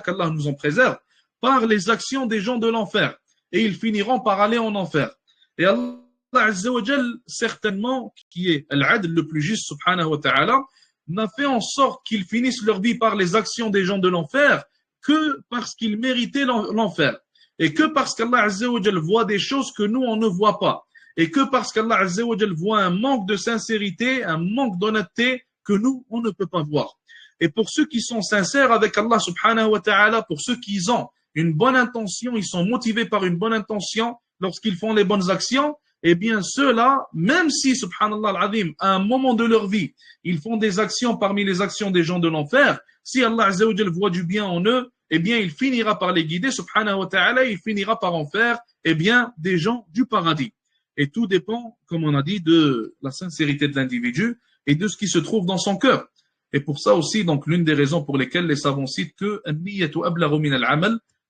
qu'Allah nous en préserve, par les actions des gens de l'enfer. Et ils finiront par aller en enfer. Et Allah Azza wa Jal, certainement, qui est Al-Adl, le plus juste, subhanahu wa ta'ala, n'a fait en sorte qu'ils finissent leur vie par les actions des gens de l'enfer que parce qu'ils méritaient l'enfer. Et que parce qu'Allah Azza wa Jal voit des choses que nous, on ne voit pas. Et que parce qu'Allah Azza wa Jal voit un manque de sincérité, un manque d'honnêteté que nous, on ne peut pas voir. Et pour ceux qui sont sincères avec Allah subhanahu wa ta'ala, pour ceux qui ont une bonne intention, ils sont motivés par une bonne intention lorsqu'ils font les bonnes actions, eh bien ceux-là, même si, subhanallah al-azim, à un moment de leur vie, ils font des actions parmi les actions des gens de l'enfer, si Allah Azza wa Jal voit du bien en eux, eh bien il finira par les guider, subhanahu wa ta'ala, il finira par en faire, eh bien, des gens du paradis. Et tout dépend, comme on a dit, de la sincérité de l'individu et de ce qui se trouve dans son cœur. Et pour ça aussi, donc, l'une des raisons pour lesquelles les savants citent que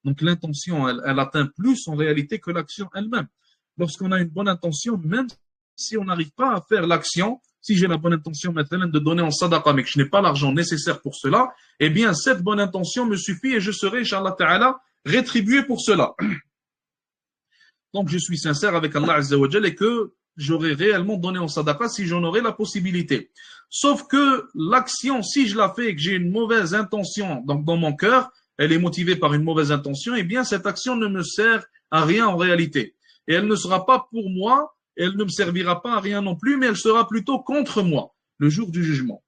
donc l'intention, elle atteint plus en réalité que l'action elle-même. Lorsqu'on a une bonne intention, même si on n'arrive pas à faire l'action, si j'ai la bonne intention maintenant de donner en sadaqa, mais que je n'ai pas l'argent nécessaire pour cela, eh bien, cette bonne intention me suffit et je serai, inshallah ta'ala, rétribué pour cela. Donc, je suis sincère avec Allah Azza wa Jal et que j'aurais réellement donné en sadaqa si j'en aurais la possibilité. Sauf que l'action, si je la fais et que j'ai une mauvaise intention donc dans mon cœur, elle est motivée par une mauvaise intention, eh bien, cette action ne me sert à rien en réalité. Et elle ne sera pas pour moi, elle ne me servira pas à rien non plus, mais elle sera plutôt contre moi, le jour du jugement.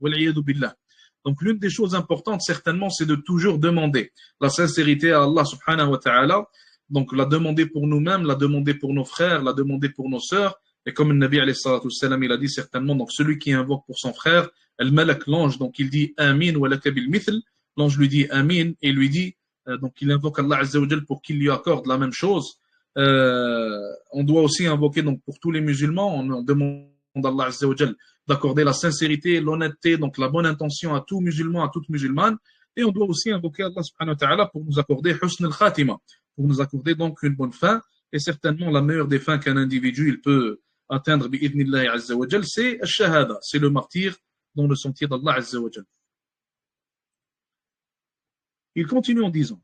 Donc, l'une des choses importantes, certainement, c'est de toujours demander la sincérité à Allah subhanahu wa ta'ala. Donc, la demander pour nous-mêmes, la demander pour nos frères, la demander pour nos sœurs. Et comme le Nabi alayhi salatu wassalam, il a dit certainement, donc celui qui invoque pour son frère, al-malak, l'ange, donc il dit amin wa laka bil mithl. L'ange lui dit amin et lui dit, donc il invoque Allah Azza wa Jal pour qu'il lui accorde la même chose. On doit aussi invoquer donc pour tous les musulmans, on demande à Allah Azza wa Jal d'accorder la sincérité, l'honnêteté, donc la bonne intention à tout musulman, à toute musulmane. Et on doit aussi invoquer Allah subhanahu wa ta'ala pour nous accorder husn al-khatima, pour nous accorder donc une bonne fin. Et certainement la meilleure des fins qu'un individu il peut atteindre bi'idnillahi azza wa jal, c'est al-shahada, c'est le martyr dans le sentier d'Allah azza wa jal. Il continue en disant: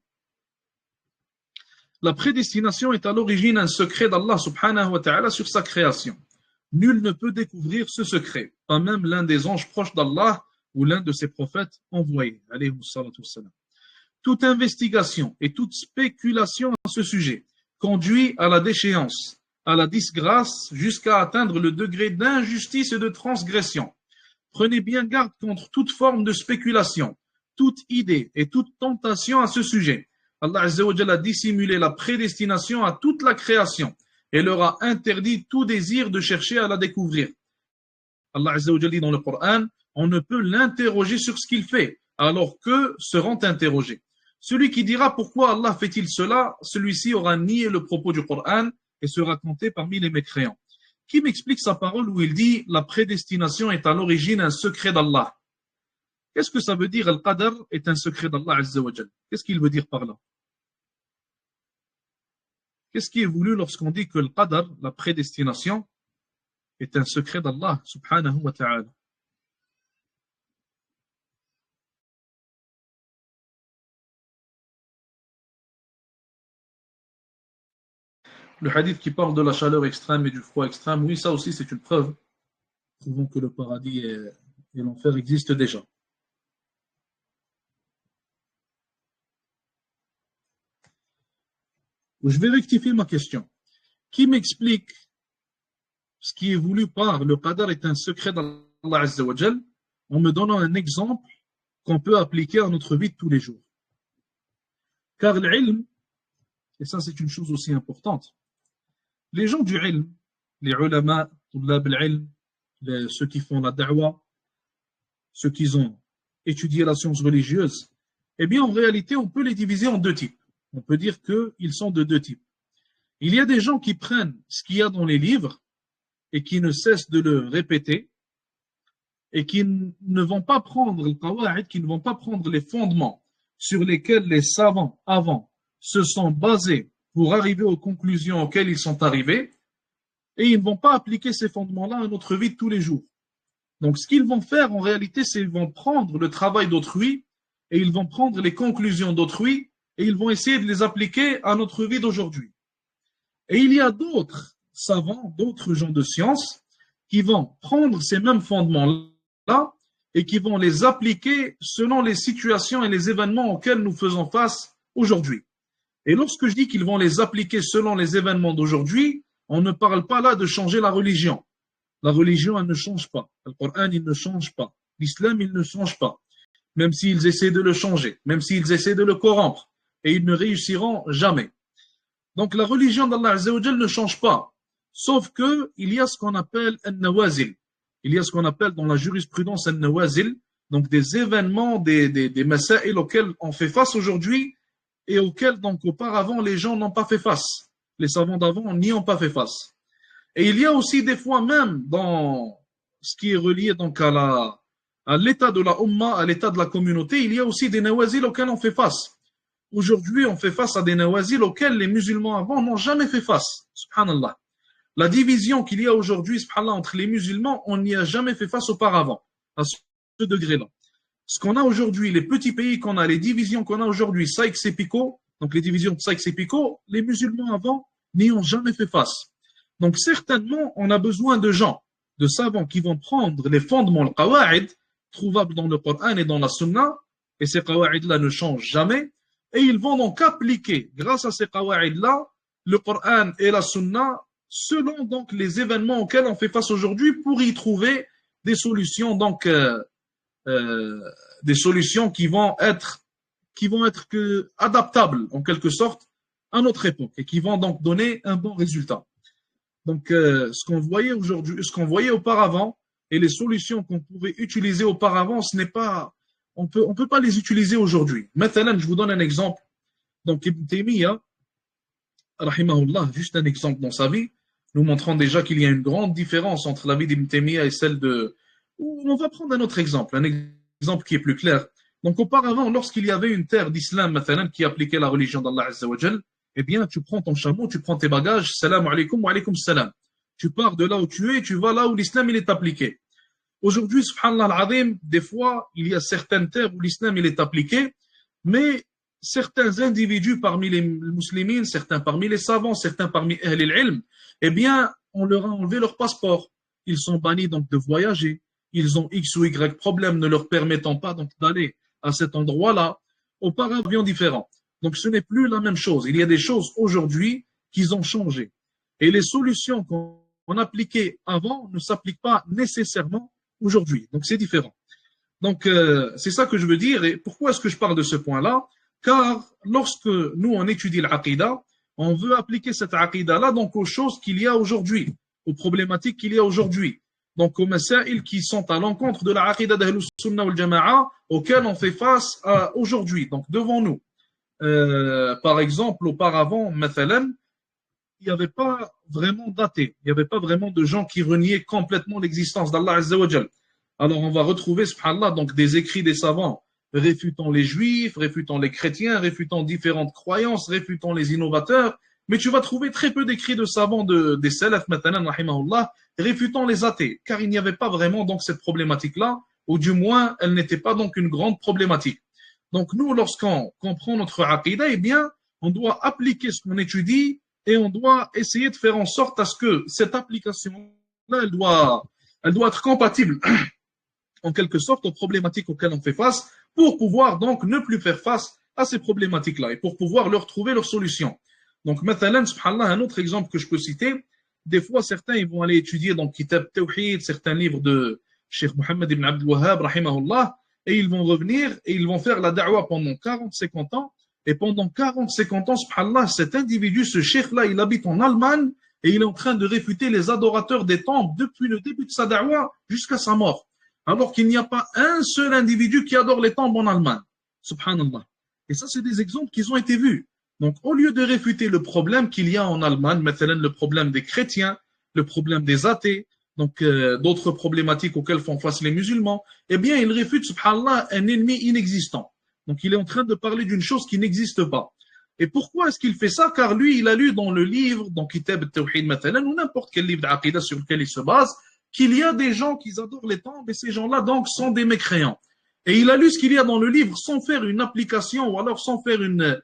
la prédestination est à l'origine un secret d'Allah subhanahu wa ta'ala sur sa création. Nul ne peut découvrir ce secret, pas même l'un des anges proches d'Allah ou l'un de ses prophètes envoyés. Alayhi salatu wassalam. Toute investigation et toute spéculation à ce sujet conduit à la déchéance, à la disgrâce, jusqu'à atteindre le degré d'injustice et de transgression. Prenez bien garde contre toute forme de spéculation, toute idée et toute tentation à ce sujet. Allah Azza wa Jalla a dissimulé la prédestination à toute la création et leur a interdit tout désir de chercher à la découvrir. Allah Azza wa Jalla dit dans le Coran, on ne peut l'interroger sur ce qu'il fait, alors qu'eux seront interrogés. Celui qui dira pourquoi Allah fait-il cela, celui-ci aura nié le propos du Coran et sera compté parmi les mécréants. Qui m'explique sa parole où il dit la prédestination est à l'origine un secret d'Allah? Qu'est-ce que ça veut dire Al-Qadr est un secret d'Allah Azza wa Jal? Qu'est-ce qu'il veut dire par là? Qu'est-ce qui est voulu lorsqu'on dit que le Qadr, la prédestination, est un secret d'Allah subhanahu wa ta'ala? Le hadith qui parle de la chaleur extrême et du froid extrême, oui, ça aussi c'est une preuve trouvons que le paradis et l'enfer existent déjà. Je vais rectifier ma question. Qui m'explique ce qui est voulu par le qadar est un secret d'Allah Azza wa Jal en me donnant un exemple qu'on peut appliquer à notre vie de tous les jours. Car l'ilm, et ça c'est une chose aussi importante, les gens du ilm, les ulama, tullab al-ilm, ceux qui font la da'wa, ceux qui ont étudié la science religieuse, eh bien en réalité on peut les diviser en deux types. On peut dire qu'ils sont de deux types. Il y a des gens qui prennent ce qu'il y a dans les livres et qui ne cessent de le répéter et qui ne vont pas prendre le qawa'id, qui ne vont pas prendre les fondements sur lesquels les savants avant se sont basés pour arriver aux conclusions auxquelles ils sont arrivés, et ils ne vont pas appliquer ces fondements-là à notre vie de tous les jours. Donc ce qu'ils vont faire en réalité, c'est qu'ils vont prendre le travail d'autrui et ils vont prendre les conclusions d'autrui et ils vont essayer de les appliquer à notre vie d'aujourd'hui. Et il y a d'autres savants, d'autres gens de science qui vont prendre ces mêmes fondements-là et qui vont les appliquer selon les situations et les événements auxquels nous faisons face aujourd'hui. Et lorsque je dis qu'ils vont les appliquer selon les événements d'aujourd'hui, on ne parle pas là de changer la religion. La religion, elle ne change pas. Le Coran, il ne change pas. L'islam, il ne change pas. Même s'ils essaient de le changer, même s'ils essaient de le corrompre. Et ils ne réussiront jamais. Donc la religion d'Allah Azza wa Jal ne change pas. Sauf que il y a ce qu'on appelle un-nawazil. Il y a ce qu'on appelle dans la jurisprudence un-nawazil, donc des événements, des masaïl auxquels on fait face aujourd'hui et auxquels donc auparavant les gens n'ont pas fait face. Les savants d'avant n'y ont pas fait face. Et il y a aussi des fois même dans ce qui est relié donc à l'état de la Ummah, à l'état de la communauté, il y a aussi des nawazil auxquels on fait face. Aujourd'hui, on fait face à des nawazil auxquels les musulmans avant n'ont jamais fait face. Subhanallah. La division qu'il y a aujourd'hui, subhanallah, entre les musulmans, on n'y a jamais fait face auparavant, à ce degré-là. Ce qu'on a aujourd'hui, les petits pays qu'on a, les divisions qu'on a aujourd'hui, Sykes et Picot, donc les divisions de Sykes et Picot, les musulmans avant n'y ont jamais fait face. Donc certainement, on a besoin de gens, de savants qui vont prendre les fondements, le qawa'id, trouvables dans le Coran et dans la Sunna, et ces qawa'id-là ne changent jamais, et ils vont donc appliquer, grâce à ces qawa'id-là, le Coran et la Sunna, selon donc les événements auxquels on fait face aujourd'hui, pour y trouver des solutions, donc des solutions qui vont être adaptables en quelque sorte à notre époque et qui vont donc donner un bon résultat. Donc ce qu'on voyait aujourd'hui, ce qu'on voyait auparavant et les solutions qu'on pouvait utiliser auparavant, ce n'est pas, on peut pas les utiliser aujourd'hui. Maintenant, je vous donne un exemple. Donc Ibn Taymiyyah, rahimahullah, juste un exemple dans sa vie, nous montrant déjà qu'il y a une grande différence entre la vie d'Ibn Taymiyyah et celle de... On va prendre un autre exemple, un exemple qui est plus clair. Donc auparavant, lorsqu'il y avait une terre d'islam, maintenant, qui appliquait la religion d'Allah Azza wa Jal, eh bien, tu prends ton chameau, tu prends tes bagages, salam alaikum wa alaikum salam. Tu pars de là où tu es, tu vas là où l'islam il est appliqué. Aujourd'hui, subhanallah al-azim, des fois, il y a certaines terres où l'islam il est appliqué, mais certains individus parmi les musulmans, certains parmi les savants, certains parmi Ahl al-Ilm, eh bien, on leur a enlevé leur passeport. Ils sont bannis donc de voyager. Ils ont X ou Y problème ne leur permettant pas donc d'aller à cet endroit-là. Auparavant, différent. Donc, ce n'est plus la même chose. Il y a des choses aujourd'hui qui ont changé. Et les solutions qu'on appliquait avant ne s'appliquent pas nécessairement aujourd'hui. Donc, c'est différent. Donc, c'est ça que je veux dire. Et pourquoi est-ce que je parle de ce point-là? Car lorsque nous, on étudie l'aqida, on veut appliquer cette aqida-là donc aux choses qu'il y a aujourd'hui, aux problématiques qu'il y a aujourd'hui. Donc aux masaïl qui sont à l'encontre de la aqida d'Ahlus Sunnah wal Jama'a auxquelles on fait face aujourd'hui, donc devant nous. Par exemple, auparavant, mathalan, il n'y avait pas vraiment d'athées, il n'y avait pas vraiment de gens qui reniaient complètement l'existence d'Allah Azza wa Jal. Alors on va retrouver, subhanallah, donc des écrits des savants réfutant les juifs, réfutant les chrétiens, réfutant différentes croyances, réfutant les innovateurs, mais tu vas trouver très peu d'écrits de savants des salaf, maintenant, rahimahullah, réfutant les athées, car il n'y avait pas vraiment donc cette problématique-là, ou du moins, elle n'était pas donc une grande problématique. Donc nous, lorsqu'on comprend notre aqidah, eh bien, on doit appliquer ce qu'on étudie et on doit essayer de faire en sorte à ce que cette application-là, Elle doit être compatible en quelque sorte aux problématiques auxquelles on fait face pour pouvoir donc ne plus faire face à ces problématiques-là et pour pouvoir leur trouver leur solution. Donc, mathalan, subhanallah, un autre exemple que je peux citer, des fois, certains ils vont aller étudier dans Kitab Tawhid, certains livres de Cheikh Mohammed ibn Abdul Wahhab, rahimahullah, et ils vont revenir et ils vont faire la da'wah pendant 40-50 ans. Et pendant 40-50 ans, subhanallah, cet individu, ce cheikh-là, il habite en Allemagne et il est en train de réfuter les adorateurs des temples depuis le début de sa da'wah jusqu'à sa mort. Alors qu'il n'y a pas un seul individu qui adore les temples en Allemagne. Subhanallah. Et ça, c'est des exemples qui ont été vus. Donc, au lieu de réfuter le problème qu'il y a en Allemagne, maintenant le problème des chrétiens, le problème des athées, donc d'autres problématiques auxquelles font face les musulmans, eh bien, il réfute, subhanallah, un ennemi inexistant. Donc, il est en train de parler d'une chose qui n'existe pas. Et pourquoi est-ce qu'il fait ça? Car lui, il a lu dans le livre, dans Kitab al-Tawhid, maintenant, ou n'importe quel livre d'Aqidah sur lequel il se base, qu'il y a des gens qui adorent les temples et ces gens-là, donc, sont des mécréants. Et il a lu ce qu'il y a dans le livre sans faire une application ou alors sans faire une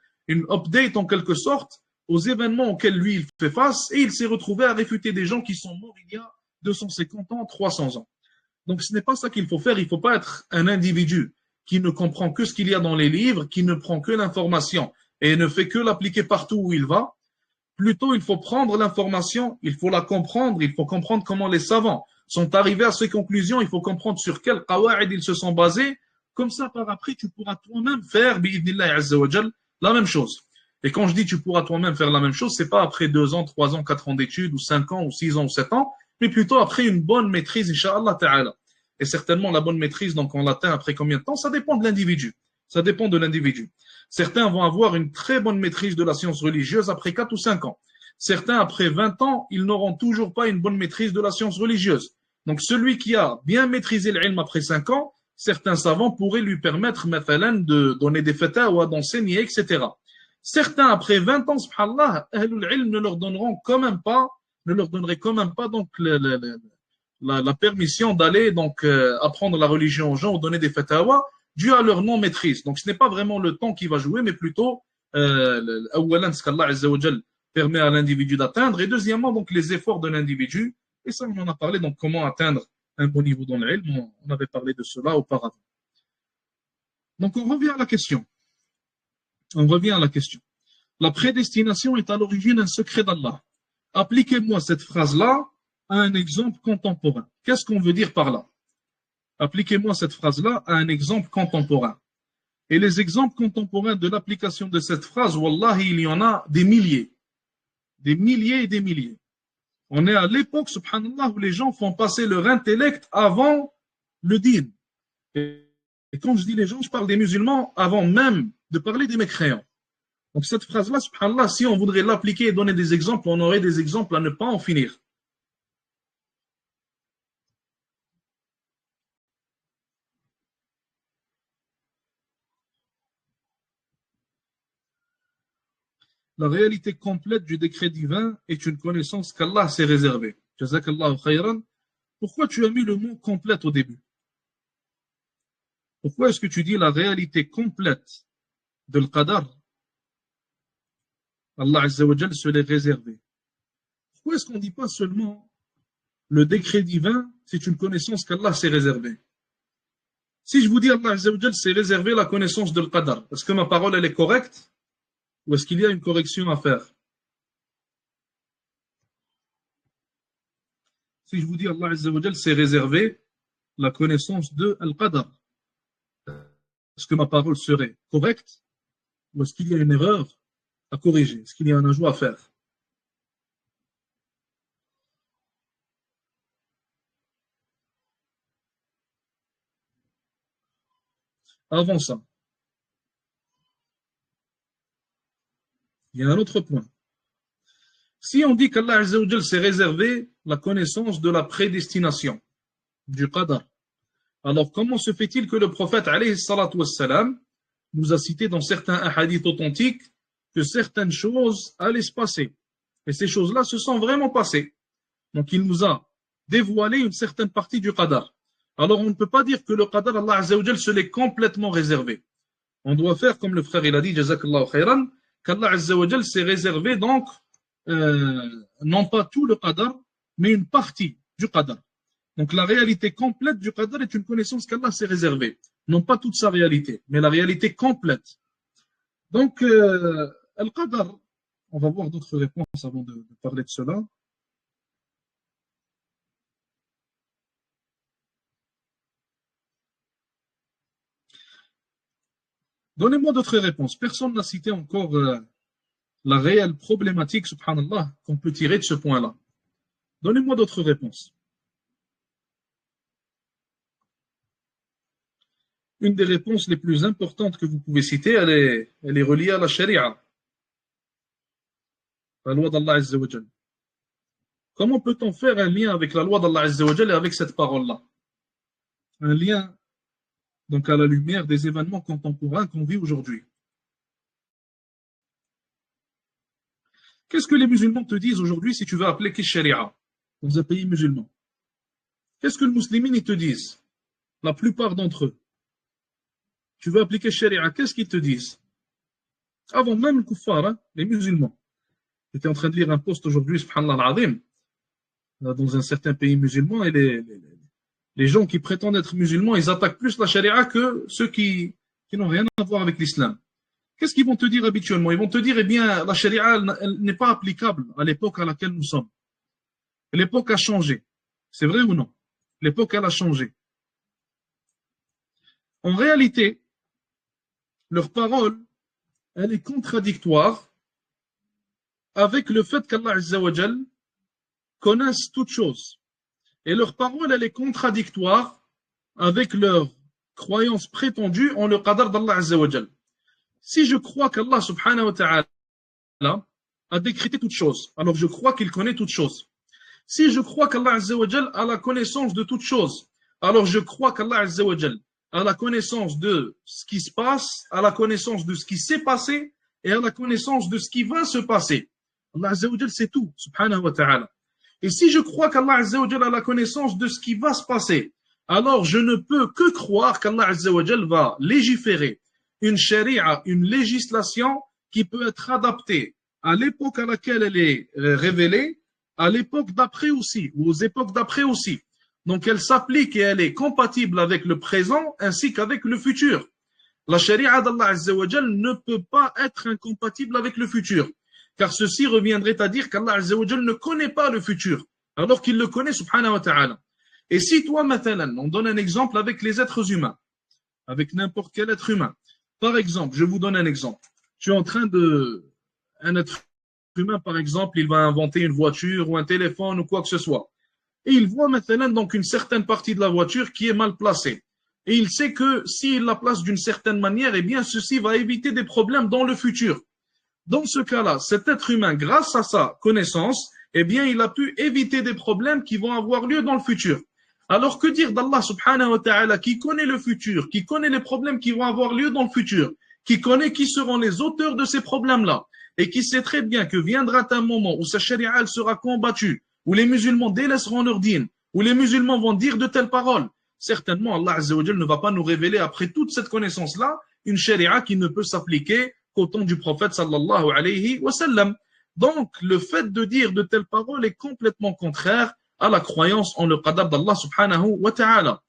update en quelque sorte aux événements auxquels lui il fait face et il s'est retrouvé à réfuter des gens qui sont morts il y a 250 ans, 300 ans. Donc ce n'est pas ça qu'il faut faire, il ne faut pas être un individu qui ne comprend que ce qu'il y a dans les livres, qui ne prend que l'information et ne fait que l'appliquer partout où il va. Plutôt, il faut prendre l'information, il faut la comprendre, il faut comprendre comment les savants sont arrivés à ces conclusions, il faut comprendre sur quel qawa'id ils se sont basés. Comme ça, par après, tu pourras toi-même faire, bi'idnillahi azza wa jal, la même chose. Et quand je dis tu pourras toi-même faire la même chose, c'est pas après 2 ans, 3 ans, 4 ans d'études, ou 5 ans, ou 6 ans, ou 7 ans, mais plutôt après une bonne maîtrise, Inch'Allah ta'ala. Et certainement, la bonne maîtrise, donc on l'atteint après combien de temps? Ça dépend de l'individu. Ça dépend de l'individu. Certains vont avoir une très bonne maîtrise de la science religieuse après 4 ou 5 ans. Certains, après 20 ans, ils n'auront toujours pas une bonne maîtrise de la science religieuse. Donc, celui qui a bien maîtrisé l'ilm après 5 ans, certains savants pourraient lui permettre, mathalan, de donner des fatawa, d'enseigner, etc. Certains, après 20 ans, subhanallah, ahlul ilm ne leur donneront quand même pas, ne leur donneraient quand même pas, donc, la permission d'aller, donc, apprendre la religion aux gens ou donner des fatawa, dû à leur non-maîtrise. Donc, ce n'est pas vraiment le temps qui va jouer, mais plutôt, ce qu'Allah Azza wa Jal permet à l'individu d'atteindre, et deuxièmement, donc, les efforts de l'individu. Et ça, on en a parlé, donc, comment atteindre un bon niveau dans l'ilm. On avait parlé de cela auparavant. Donc, on revient à la question. La prédestination est à l'origine un secret d'Allah. Appliquez-moi cette phrase-là à un exemple contemporain. Qu'est-ce qu'on veut dire par là? Appliquez-moi cette phrase-là à un exemple contemporain. Et les exemples contemporains de l'application de cette phrase, wallahi, il y en a des milliers. Des milliers et des milliers. On est à l'époque, subhanallah, où les gens font passer leur intellect avant le din. Et quand je dis les gens, je parle des musulmans avant même de parler des mécréants. Donc cette phrase-là, subhanallah, si on voudrait l'appliquer et donner des exemples, on aurait des exemples à ne pas en finir. La réalité complète du décret divin est une connaissance qu'Allah s'est réservée. Jazakallahu khayran. Pourquoi tu as mis le mot complète au début? Pourquoi est-ce que tu dis la réalité complète de l'qadar? Allah Azza wa Jal se l'est réservé. Pourquoi est-ce qu'on ne dit pas seulement le décret divin, c'est une connaissance qu'Allah s'est réservée? Si je vous dis Allah Azza wa Jal s'est réservé la connaissance de l'qadar, est-ce que ma parole elle est correcte? Ou est-ce qu'il y a une correction à faire? Si je vous dis Allah Azza wa Jal s'est réservé la connaissance de Al-Qadar, est-ce que ma parole serait correcte? Ou est-ce qu'il y a une erreur à corriger? Est-ce qu'il y a un ajout à faire? Avant ça, il y a un autre point. Si on dit qu'Allah Azza wa Jal s'est réservé la connaissance de la prédestination, du qadar, alors comment se fait-il que le prophète alayhi salatu wassalam nous a cité dans certains hadiths authentiques que certaines choses allaient se passer? Et ces choses-là se sont vraiment passées. Donc il nous a dévoilé une certaine partie du qadar. Alors on ne peut pas dire que le qadar, Allah Azza wa Jal se l'est complètement réservé. On doit faire comme le frère il a dit, jazakallahu khayran, qu'Allah Azza wa Jal s'est réservé donc non pas tout le qadar, mais une partie du qadar. Donc la réalité complète du qadar est une connaissance qu'Allah s'est réservée. Non pas toute sa réalité, mais la réalité complète. Donc, al-qadar, on va voir d'autres réponses avant de parler de cela. Donnez-moi d'autres réponses. Personne n'a cité encore la réelle problématique, subhanallah, qu'on peut tirer de ce point-là. Donnez-moi d'autres réponses. Une des réponses les plus importantes que vous pouvez citer, elle est reliée à la sharia, la loi d'Allah Azza wa Jal. Comment peut-on faire un lien avec la loi d'Allah Azza wa Jal et avec cette parole-là? Un lien, donc, à la lumière des événements contemporains qu'on vit aujourd'hui. Qu'est-ce que les musulmans te disent aujourd'hui si tu veux appliquer sharia dans un pays musulman? Qu'est-ce que les musulmans te disent? La plupart d'entre eux. Tu veux appliquer sharia, qu'est-ce qu'ils te disent? Avant même le kuffar, hein, les musulmans. J'étais en train de lire un post aujourd'hui, subhanallah al-azim, dans un certain pays musulman, et les gens qui prétendent être musulmans, ils attaquent plus la sharia que ceux qui n'ont rien à voir avec l'islam. Qu'est-ce qu'ils vont te dire habituellement? Ils vont te dire, eh bien, la sharia, elle n'est pas applicable à l'époque à laquelle nous sommes. L'époque a changé. C'est vrai ou non? L'époque, elle a changé. En réalité, leur parole, elle est contradictoire avec le fait qu'Allah Azza wa Jal connaisse toutes choses. Et leur parole, elle est contradictoire avec leur croyance prétendue en le qadar d'Allah Azza wa Jal. Si je crois qu'Allah subhanahu wa ta'ala a décrété toutes choses, alors je crois qu'il connaît toutes choses. Si je crois qu'Allah Azza wa Jal a la connaissance de toutes choses, alors je crois qu'Allah Azza wa Jal a la connaissance de ce qui se passe, à la connaissance de ce qui s'est passé et à la connaissance de ce qui va se passer. Allah Azza wa Jal sait tout, subhanahu wa ta'ala. Et si je crois qu'Allah Azza wa Jal a la connaissance de ce qui va se passer, alors je ne peux que croire qu'Allah Azza wa Jal va légiférer une sharia, une législation qui peut être adaptée à l'époque à laquelle elle est révélée, à l'époque d'après aussi, ou aux époques d'après aussi. Donc elle s'applique et elle est compatible avec le présent ainsi qu'avec le futur. La sharia d'Allah Azza wa Jal ne peut pas être incompatible avec le futur, car ceci reviendrait à dire qu'Allah Azza wa Jal ne connaît pas le futur, alors qu'il le connaît subhanahu wa ta'ala. Et si toi, maintenant, on donne un exemple avec les êtres humains, avec n'importe quel être humain. Par exemple, je vous donne un exemple. Tu es en train de... Un être humain, par exemple, il va inventer une voiture ou un téléphone ou quoi que ce soit. Et il voit maintenant donc une certaine partie de la voiture qui est mal placée. Et il sait que s'il la place d'une certaine manière, eh bien, ceci va éviter des problèmes dans le futur. Dans ce cas-là, cet être humain, grâce à sa connaissance, eh bien, il a pu éviter des problèmes qui vont avoir lieu dans le futur. Alors que dire d'Allah subhanahu wa ta'ala qui connaît le futur, qui connaît les problèmes qui vont avoir lieu dans le futur, qui connaît qui seront les auteurs de ces problèmes-là, et qui sait très bien que viendra un moment où sa sharia elle sera combattue, où les musulmans délaisseront leur dîn, où les musulmans vont dire de telles paroles. Certainement, Allah Azza wa Jal ne va pas nous révéler, après toute cette connaissance-là, une sharia qui ne peut s'appliquer qu'au temps du prophète sallallahu alayhi wa sallam. Donc, le fait de dire de telles paroles est complètement contraire à la croyance en le qadar d'Allah subhanahu wa ta'ala.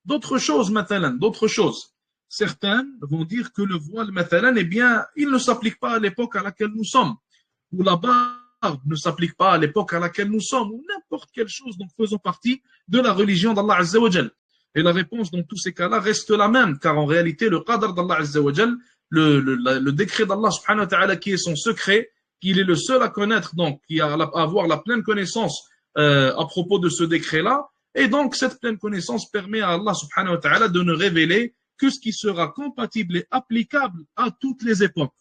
D'autres choses, maintenant, d'autres choses. Certains vont dire que le voile, maintenant, eh bien, il ne s'applique pas à l'époque à laquelle nous sommes. Ou la barbe ne s'applique pas à l'époque à laquelle nous sommes. Ou n'importe quelle chose, donc faisant partie de la religion d'Allah Azza wa Jal. Et la réponse dans tous ces cas-là reste la même, car en réalité, le qadar d'Allah Azza wa Jal, le décret d'Allah subhanahu wa ta'ala qui est son secret, qu'il est le seul à connaître, donc, qui a à avoir la pleine connaissance à propos de ce décret-là. Et donc, cette pleine connaissance permet à Allah subhanahu wa ta'ala de ne révéler que ce qui sera compatible et applicable à toutes les époques.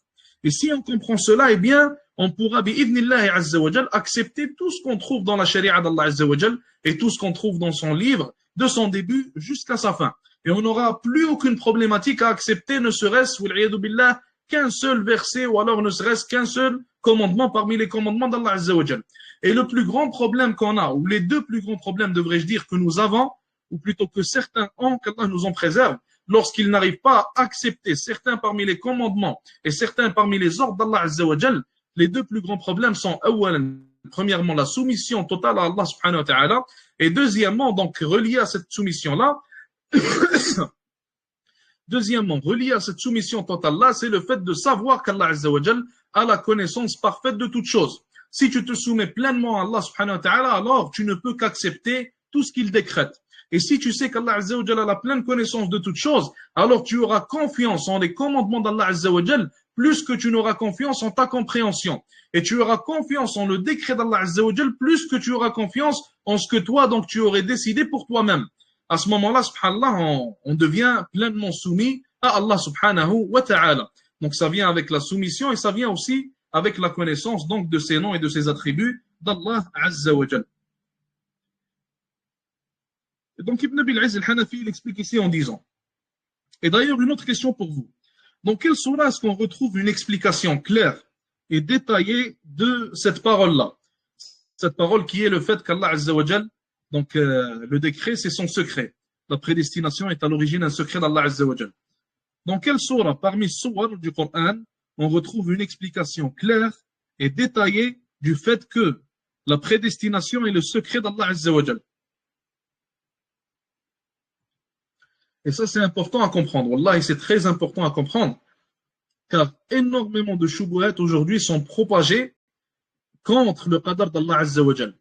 Et si on comprend cela, eh bien, on pourra, bi'idnillahi azza wa jal, accepter tout ce qu'on trouve dans la sharia d'Allah azza wa jal et tout ce qu'on trouve dans son livre, de son début jusqu'à sa fin. Et on n'aura plus aucune problématique à accepter, ne serait-ce, wal'iyadu billah, qu'un seul verset ou alors ne serait-ce qu'un seul commandement parmi les commandements d'Allah azza wa jal. Et le plus grand problème qu'on a, ou les deux plus grands problèmes, devrais-je dire, que nous avons, ou plutôt que certains ont, qu'Allah nous en préserve, lorsqu'ils n'arrivent pas à accepter certains parmi les commandements et certains parmi les ordres d'Allah Azza wa Jal, les deux plus grands problèmes sont awalan, Premièrement, la soumission totale à Allah subhanahu wa ta'ala. Et deuxièmement, donc, relié à cette soumission-là, deuxièmement, relié à cette soumission totale-là, c'est le fait de savoir qu'Allah Azza wa Jal a la connaissance parfaite de toutes choses. Si tu te soumets pleinement à Allah subhanahu wa ta'ala, alors tu ne peux qu'accepter tout ce qu'il décrète. Et si tu sais qu'Allah Azza wa Jal a la pleine connaissance de toutes choses, alors tu auras confiance en les commandements d'Allah Azza wa Jal plus que tu n'auras confiance en ta compréhension. Et tu auras confiance en le décret d'Allah Azza wa Jal plus que tu auras confiance en ce que toi, donc, tu aurais décidé pour toi-même. À ce moment-là, subhanallah, on devient pleinement soumis à Allah subhanahu wa ta'ala. Donc ça vient avec la soumission et ça vient aussi avec la connaissance donc de ses noms et de ses attributs d'Allah Azza wa Jal. Et donc Ibn Abil Izz al-Hanafi il explique ici en disant, et d'ailleurs une autre question pour vous, dans quelle sourate est-ce qu'on retrouve une explication claire et détaillée de cette parole-là? Cette parole qui est le fait qu'Allah Azza wa Jal, donc le décret c'est son secret. La prédestination est à l'origine un secret d'Allah Azza wa Jal. Dans quelle sourate parmi sourates du Coran on retrouve une explication claire et détaillée du fait que la prédestination est le secret d'Allah Azza wa Jal? Et ça, c'est important à comprendre. Wallahi, c'est très important à comprendre. Car énormément de shubuhat aujourd'hui sont propagés contre le qadar d'Allah Azza wa Jal.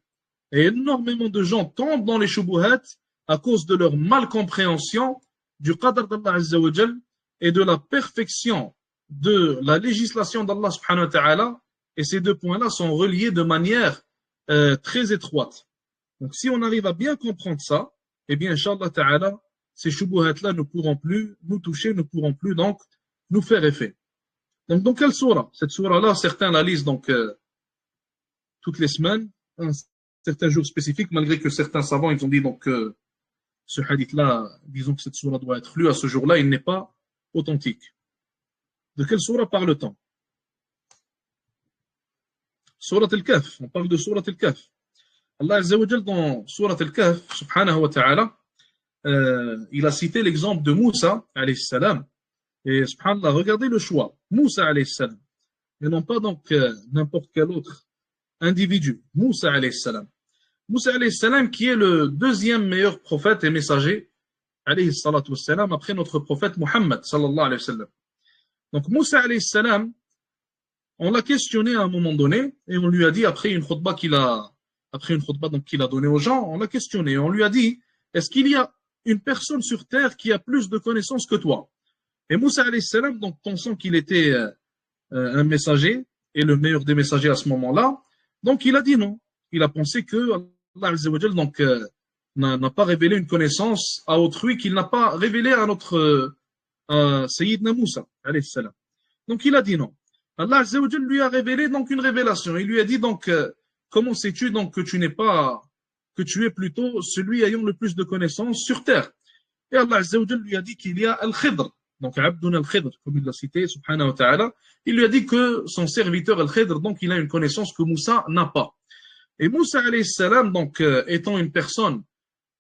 Et énormément de gens tombent dans les shubuhat à cause de leur malcompréhension du qadar d'Allah Azza wa Jal et de la perfection de la législation d'Allah subhanahu wa ta'ala. Et ces deux points-là sont reliés de manière très étroite. Donc si on arrive à bien comprendre ça, eh bien, Inch'Allah ta'ala, ces shubuhat-là ne pourront plus nous toucher, ne pourront plus donc nous faire effet. Donc, dans quelle sourate? Cette sourate-là, certains la lisent donc toutes les semaines, un certain jour spécifique, malgré que certains savants ils ont dit donc ce hadith-là, disons que cette sourate doit être lue à ce jour-là, il n'est pas authentique. De quelle sourate parle-t-on? Sourate al-Kahf. On parle de sourate al-Kahf. Allah Azza wa Jal dans sourate al-Kahf, subhanahu wa ta'ala, il a cité l'exemple de Moussa, alayhi salam. Et subhanallah, regardez le choix. Moussa, alayhi salam. Et non pas donc n'importe quel autre individu. Moussa, alayhi salam. Moussa, alayhi salam, qui est le deuxième meilleur prophète et messager, alayhi salatu wassalam, après notre prophète Muhammad, sallallahu alayhi wa sallam. Donc Moussa, alayhi salam, on l'a questionné à un moment donné, et on lui a dit, après une khutbah qu'il a donnée aux gens, on l'a questionné, on lui a dit, est-ce qu'il y a une personne sur terre qui a plus de connaissances que toi? Et Moussa alayhi salam, donc pensant qu'il était un messager et le meilleur des messagers à ce moment-là, donc il a dit non. Il a pensé que Allah Azza wa Jal donc n'a pas révélé une connaissance à autrui qu'il n'a pas révélé à notre Sayyidna Moussa alayhi salam. Donc il a dit non. Allah Azza wa Jal lui a révélé donc une révélation. Il lui a dit donc comment sais-tu donc que tu es plutôt celui ayant le plus de connaissances sur terre? Et Allah Azza wa Jal lui a dit qu'il y a Al-Khidr. Donc, Abdun al-Khidr, comme il l'a cité, subhanahu wa ta'ala, il lui a dit que son serviteur al-Khidr, donc, il a une connaissance que Moussa n'a pas. Et Moussa, alayhi salam, donc, étant une personne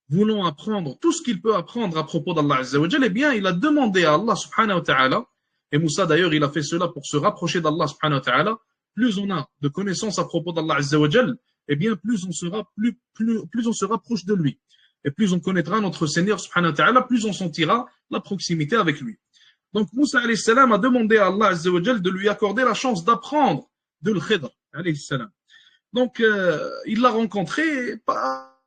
voulant apprendre tout ce qu'il peut apprendre à propos d'Allah Azza wa Jal, eh bien, il a demandé à Allah, subhanahu wa ta'ala, et Moussa, d'ailleurs, il a fait cela pour se rapprocher d'Allah, subhanahu wa ta'ala, plus on a de connaissances à propos d'Allah Azza wa Jal, eh bien, plus on se rapproche de lui. Et plus on connaîtra notre Seigneur, subhanahu wa ta'ala, plus on sentira la proximité avec lui. Donc, Moussa alayhi salam a demandé à Allah Azza wa Jal de lui accorder la chance d'apprendre de l'Khidr alayhi salam. Donc, il l'a rencontré.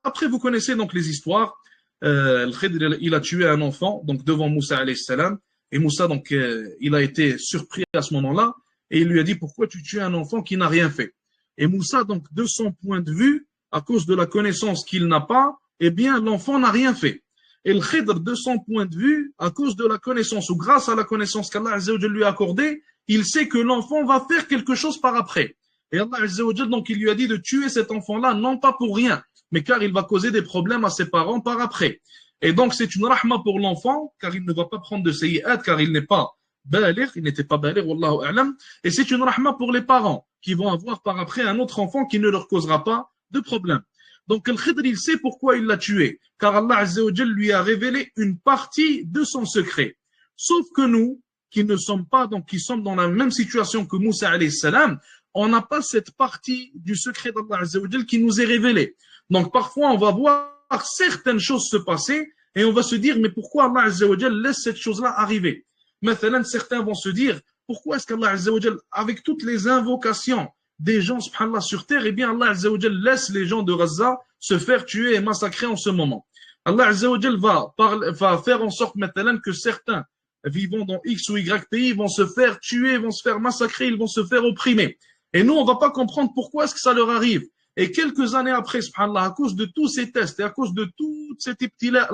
Après, vous connaissez donc les histoires. L'Khidr, il a tué un enfant donc devant Moussa alayhi salam. Et Moussa, donc, il a été surpris à ce moment-là. Et il lui a dit, pourquoi tu tues un enfant qui n'a rien fait? Et Moussa, donc, de son point de vue, à cause de la connaissance qu'il n'a pas, eh bien, l'enfant n'a rien fait. Et le Khidr, de son point de vue, à cause de la connaissance ou grâce à la connaissance qu'Allah Azza wa Jal lui a accordée, il sait que l'enfant va faire quelque chose par après. Et Allah Azza wa Jal, donc, il lui a dit de tuer cet enfant-là, non pas pour rien, mais car il va causer des problèmes à ses parents par après. Et donc, c'est une rahma pour l'enfant, car il ne va pas prendre de sayyi'at, car il n'est pas baligh, il n'était pas baligh, wallahu a'lam. Et c'est une rahma pour les parents, qui vont avoir par après un autre enfant qui ne leur causera pas de problème. Donc, le Khidr, il sait pourquoi il l'a tué, car Allah Azza wa Jal lui a révélé une partie de son secret. Sauf que nous, qui ne sommes pas, donc qui sommes dans la même situation que Moussa alayhi salam, on n'a pas cette partie du secret d'Allah Azza wa Jal qui nous est révélée. Donc parfois, on va voir certaines choses se passer et on va se dire, mais pourquoi Allah Azza wa Jal laisse cette chose-là arriver? Maintenant, certains vont se dire, pourquoi est-ce qu'Allah Azza wa Jal, avec toutes les invocations des gens, subhanallah, sur terre, eh bien Allah Azza wa Jal laisse les gens de Gaza se faire tuer et massacrer en ce moment. Allah Azza wa Jal va faire en sorte maintenant que certains vivant dans X ou Y pays vont se faire tuer, vont se faire massacrer, ils vont se faire opprimer. Et nous, on va pas comprendre pourquoi est-ce que ça leur arrive. Et quelques années après, subhanallah, à cause de tous ces tests et à cause de toutes ces petits-là,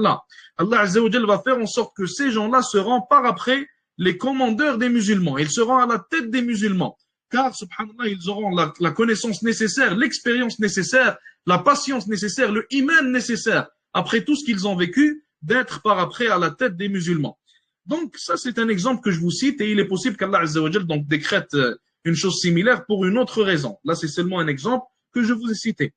Allah Azza wa Jal va faire en sorte que ces gens-là seront par après les commandeurs des musulmans. Ils seront à la tête des musulmans. Car, subhanallah, ils auront la connaissance nécessaire, l'expérience nécessaire, la patience nécessaire, le iman nécessaire, après tout ce qu'ils ont vécu, d'être par après à la tête des musulmans. Donc, ça, c'est un exemple que je vous cite et il est possible qu'Allah Azza wa Jal donc décrète une chose similaire pour une autre raison. Là, c'est seulement un exemple que je vous ai cité.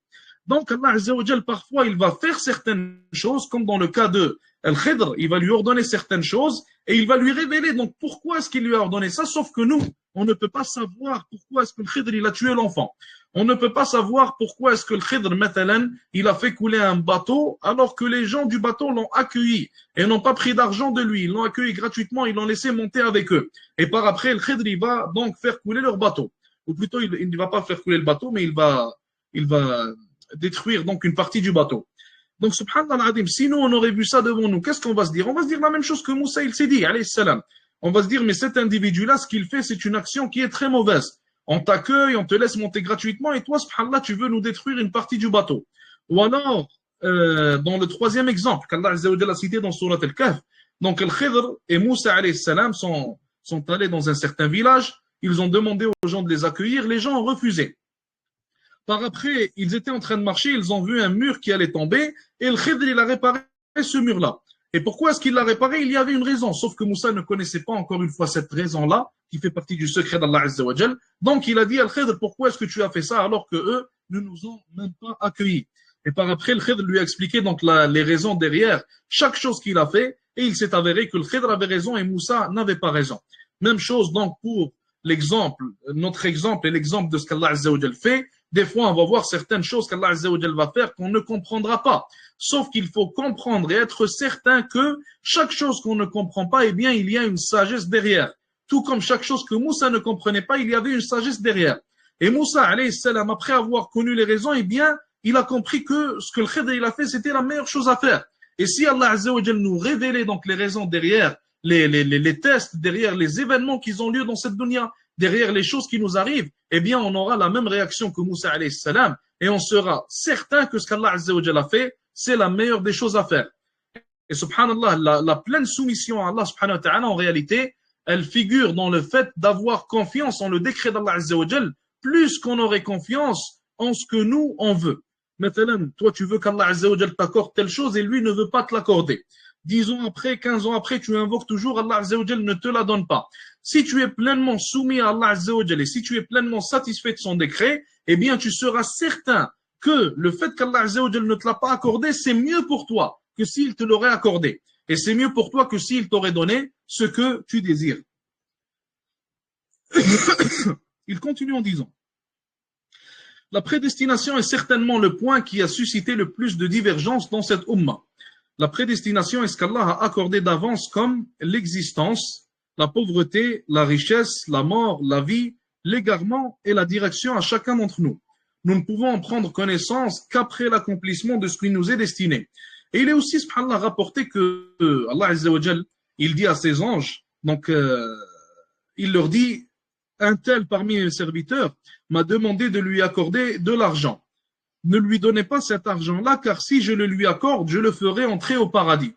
Donc, Allah Azza wa Jal, parfois, il va faire certaines choses, comme dans le cas de Al-Khidr, il va lui ordonner certaines choses et il va lui révéler donc pourquoi est-ce qu'il lui a ordonné ça, sauf que nous, on ne peut pas savoir pourquoi est-ce que le Khidr, il a tué l'enfant. On ne peut pas savoir pourquoi est-ce que le Khidr, matalan, il a fait couler un bateau alors que les gens du bateau l'ont accueilli et n'ont pas pris d'argent de lui. Ils l'ont accueilli gratuitement, ils l'ont laissé monter avec eux. Et par après, le Khidr, il va donc faire couler leur bateau. Ou plutôt, il ne va pas faire couler le bateau, mais il va détruire donc une partie du bateau. Donc, subhanallah al-adim, si nous, on aurait vu ça devant nous, qu'est-ce qu'on va se dire? On va se dire la même chose que Moussa, il s'est dit, alayhi salam. On va se dire, mais cet individu-là, ce qu'il fait, c'est une action qui est très mauvaise. On t'accueille, on te laisse monter gratuitement, et toi, subhanallah, tu veux nous détruire une partie du bateau. Ou alors, dans le troisième exemple, qu'Allah Azza wa Jalla a cité dans Surat Al-Kahf, donc Al-Khidr et Moussa, alayhi salam, sont allés dans un certain village, ils ont demandé aux gens de les accueillir, les gens ont refusé. Par après, ils étaient en train de marcher, ils ont vu un mur qui allait tomber, et le Khidr, il a réparé ce mur-là. Et pourquoi est-ce qu'il l'a réparé? Il y avait une raison, sauf que Moussa ne connaissait pas encore une fois cette raison-là, qui fait partie du secret d'Allah Azza wa Jal. Donc il a dit à Al-Khidr, pourquoi est-ce que tu as fait ça alors que eux ne nous ont même pas accueillis? Et par après, le Khidr lui a expliqué donc les raisons derrière chaque chose qu'il a fait, et il s'est avéré que le Khidr avait raison et Moussa n'avait pas raison. Même chose donc pour l'exemple, notre exemple et l'exemple de ce qu'Allah Azza wa Jal fait. Des fois, on va voir certaines choses qu'Allah Azza wa Jal va faire qu'on ne comprendra pas. Sauf qu'il faut comprendre et être certain que chaque chose qu'on ne comprend pas, eh bien, il y a une sagesse derrière. Tout comme chaque chose que Moussa ne comprenait pas, il y avait une sagesse derrière. Et Moussa, alayhi salam, après avoir connu les raisons, eh bien, il a compris que ce que le Khidr il a fait, c'était la meilleure chose à faire. Et si Allah Azza wa Jal nous révélait donc les raisons derrière, les tests, derrière les événements qui ont lieu dans cette dunya, derrière les choses qui nous arrivent, eh bien, on aura la même réaction que Moussa, alayhi salam, et on sera certain que ce qu'Allah Azza wa Jal a fait, c'est la meilleure des choses à faire. Et subhanallah, la pleine soumission à Allah subhanahu wa ta'ala, en réalité, elle figure dans le fait d'avoir confiance en le décret d'Allah Azza wa Jal, plus qu'on aurait confiance en ce que nous, on veut. Maintenant, toi, tu veux qu'Allah Azza wa Jal t'accorde telle chose et lui ne veut pas te l'accorder. 10 ans après, 15 ans après, tu invoques toujours, Allah Azza wa Jal ne te la donne pas. Si tu es pleinement soumis à Allah Azza wa Jal et si tu es pleinement satisfait de son décret, eh bien, tu seras certain que le fait qu'Allah Azza wa Jal ne te l'a pas accordé, c'est mieux pour toi que s'il te l'aurait accordé. Et c'est mieux pour toi que s'il t'aurait donné ce que tu désires. Il continue en disant, la prédestination est certainement le point qui a suscité le plus de divergences dans cette umma. La prédestination est ce qu'Allah a accordé d'avance comme l'existence, la pauvreté, la richesse, la mort, la vie, l'égarement et la direction à chacun d'entre nous. Nous ne pouvons en prendre connaissance qu'après l'accomplissement de ce qui nous est destiné. Et il est aussi, subhanallah, rapporté que Allah Azza wa Jal, il dit à ses anges, donc il leur dit, un tel parmi mes serviteurs m'a demandé de lui accorder de l'argent. Ne lui donnez pas cet argent-là, car si je le lui accorde, je le ferai entrer au paradis.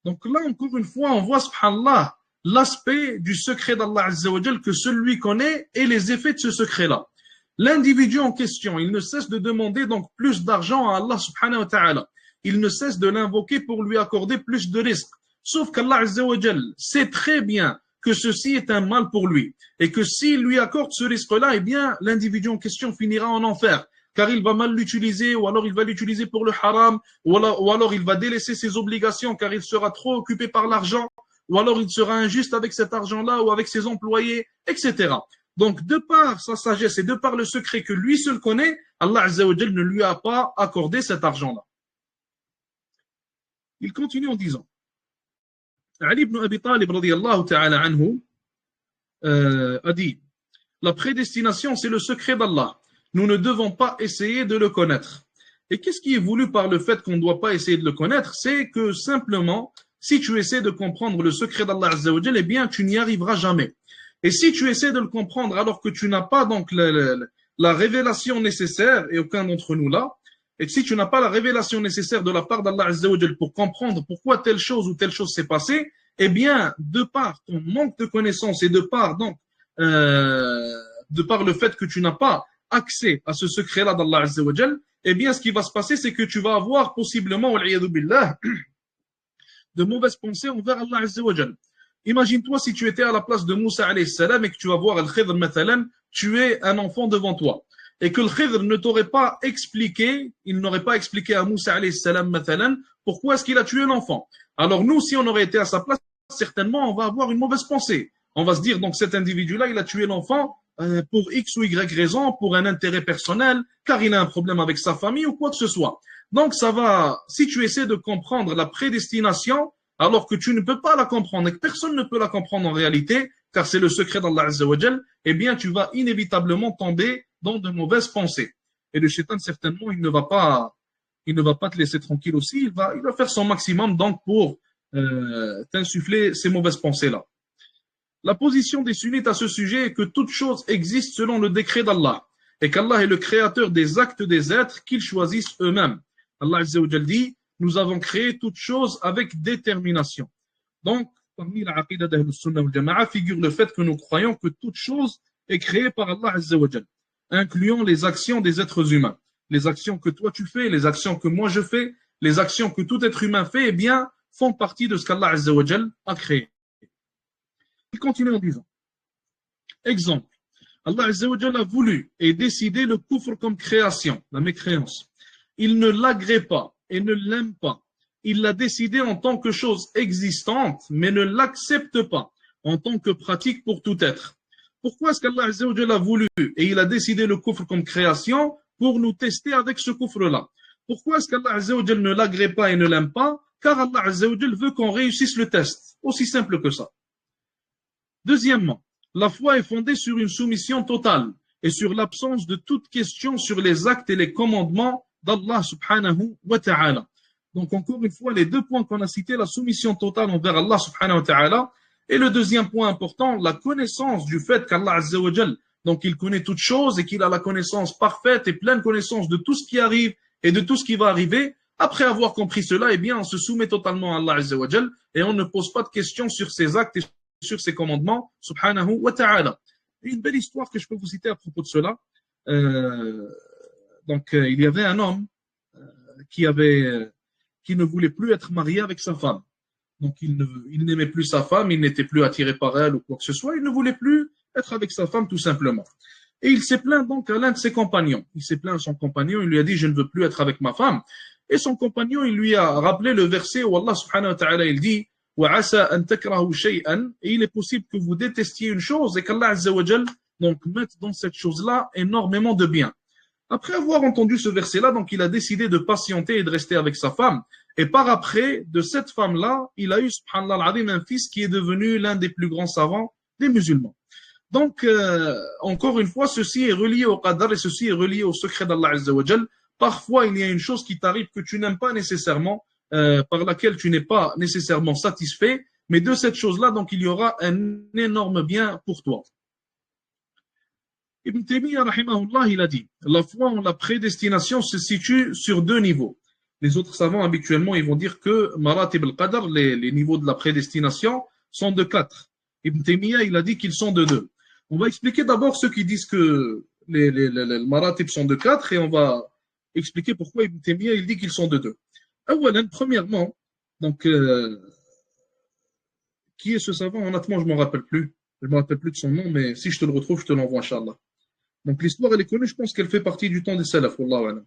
Donc là, encore une fois, on voit, subhanallah, l'aspect du secret d'Allah Azza wa Jal que celui connaît et les effets de ce secret-là. L'individu en question, il ne cesse de demander donc plus d'argent à Allah subhanahu wa ta'ala. Il ne cesse de l'invoquer pour lui accorder plus de risques. Sauf qu'Allah Azza wa Jal sait très bien que ceci est un mal pour lui. Et que s'il lui accorde ce risque-là, eh bien, l'individu en question finira en enfer. Car il va mal l'utiliser, ou alors il va l'utiliser pour le haram, ou alors il va délaisser ses obligations car il sera trop occupé par l'argent, ou alors il sera injuste avec cet argent-là ou avec ses employés, etc. Donc, de par sa sagesse et de par le secret que lui seul connaît, Allah Azza wa Jal ne lui a pas accordé cet argent-là. Il continue en disant, Ali ibn Abi Talib radiyallahu ta'ala anhu a dit, la prédestination c'est le secret d'Allah. Nous ne devons pas essayer de le connaître. Et qu'est-ce qui est voulu par le fait qu'on ne doit pas essayer de le connaître? C'est que simplement, si tu essaies de comprendre le secret d'Allah Azza wa Jal, eh bien, tu n'y arriveras jamais. Et si tu essaies de le comprendre alors que tu n'as pas donc la révélation nécessaire, et aucun d'entre nous là, et si tu n'as pas la révélation nécessaire de la part d'Allah Azza wa Jal pour comprendre pourquoi telle chose ou telle chose s'est passée, eh bien, de par ton manque de connaissances et de par le fait que tu n'as pas accès à ce secret-là d'Allah Azza wa Jal, eh bien, ce qui va se passer, c'est que tu vas avoir possiblement, wal'iyadu billah, de mauvaises pensées envers Allah Azza wa Jal. Imagine-toi si tu étais à la place de Moussa alayhi salam et que tu vas voir Al-Khidr mathalan, tu es un enfant devant toi. Et que le Khidr ne t'aurait pas expliqué, il n'aurait pas expliqué à Moussa alayhi salam mathalan, pourquoi est-ce qu'il a tué l'enfant. Alors nous, si on aurait été à sa place, certainement on va avoir une mauvaise pensée. On va se dire, donc cet individu-là, il a tué l'enfant pour X ou Y raison, pour un intérêt personnel, car il a un problème avec sa famille ou quoi que ce soit. Donc ça va, si tu essaies de comprendre la prédestination, alors que tu ne peux pas la comprendre et que personne ne peut la comprendre en réalité, car c'est le secret d'Allah Azza wa Jal, eh bien tu vas inévitablement tomber dans de mauvaises pensées. Et le shaitan, certainement, il ne va pas te laisser tranquille aussi, il va faire son maximum donc pour t'insuffler ces mauvaises pensées-là. La position des sunnites à ce sujet est que toute chose existe selon le décret d'Allah et qu'Allah est le créateur des actes des êtres qu'ils choisissent eux-mêmes. Allah Azza wa Jal dit, nous avons créé toute chose avec détermination. Donc, parmi la aqidah d'Ahl Sunnah wal Jama'a figure le fait que nous croyons que toute chose est créée par Allah Azza wa Jal, incluant les actions des êtres humains. Les actions que toi tu fais, les actions que moi je fais, les actions que tout être humain fait, eh bien, font partie de ce qu'Allah Azza wa Jal a créé. Il continue en disant, exemple, Allah Azza wa Jal a voulu et décidé le kufr comme création, la mécréance. Il ne l'agrée pas et ne l'aime pas. Il l'a décidé en tant que chose existante, mais ne l'accepte pas en tant que pratique pour tout être. Pourquoi est-ce qu'Allah Azza wa Jal a voulu et il a décidé le kufr comme création? Pour nous tester avec ce kufr-là. Pourquoi est-ce qu'Allah Azza wa Jal ne l'agrée pas et ne l'aime pas? Car Allah Azza wa Jal veut qu'on réussisse le test. Aussi simple que ça. Deuxièmement, la foi est fondée sur une soumission totale et sur l'absence de toute question sur les actes et les commandements d'Allah subhanahu wa ta'ala. Donc encore une fois, les deux points qu'on a cités, la soumission totale envers Allah subhanahu wa ta'ala, et le deuxième point important, la connaissance du fait qu'Allah Azza wa Jal, donc il connaît toutes choses et qu'il a la connaissance parfaite et pleine connaissance de tout ce qui arrive et de tout ce qui va arriver. Après avoir compris cela, eh bien, on se soumet totalement à Allah Azza wa Jal et on ne pose pas de questions sur ses actes et sur ses commandements, subhanahu wa ta'ala. Une belle histoire que je peux vous citer à propos de cela. Il y avait un homme qui ne voulait plus être marié avec sa femme. Donc, il n'aimait plus sa femme, il n'était plus attiré par elle ou quoi que ce soit, il ne voulait plus être avec sa femme tout simplement. Et il s'est plaint donc à l'un de ses compagnons. Il s'est plaint à son compagnon, il lui a dit, je ne veux plus être avec ma femme. Et son compagnon, il lui a rappelé le verset où Allah subhanahu wa ta'ala, il dit, وَعَسَى أَن تَكْرَهُ شَيْئًا, et il est possible que vous détestiez une chose et qu'Allah Azza wa Jal donc mette dans cette chose-là énormément de bien. Après avoir entendu ce verset-là, donc il a décidé de patienter et de rester avec sa femme. Et par après, de cette femme-là, il a eu, subhanallah al-azim, un fils qui est devenu l'un des plus grands savants des musulmans. Donc, encore une fois, ceci est relié au qadar et ceci est relié au secret d'Allah Azza wa Jal. Parfois, il y a une chose qui t'arrive que tu n'aimes pas nécessairement, par laquelle tu n'es pas nécessairement satisfait, mais de cette chose-là, donc il y aura un énorme bien pour toi. Ibn Taymiyyah, rahimahullah, il a dit, la foi en la prédestination se situe sur deux niveaux. Les autres savants, habituellement, ils vont dire que maratib al-qadar, les niveaux de la prédestination, sont de 4. Ibn Taymiyyah, il a dit qu'ils sont de 2. On va expliquer d'abord ceux qui disent que les maratib sont de 4 et on va expliquer pourquoi Ibn Taymiyyah, il dit qu'ils sont de 2. Premièrement, donc, qui est ce savant? Honnêtement, je ne m'en rappelle plus. Je ne me rappelle plus de son nom, mais si je te le retrouve, je te l'envoie, Inch'Allah. Donc, l'histoire, elle est connue, je pense qu'elle fait partie du temps des salaf, wallahu alam.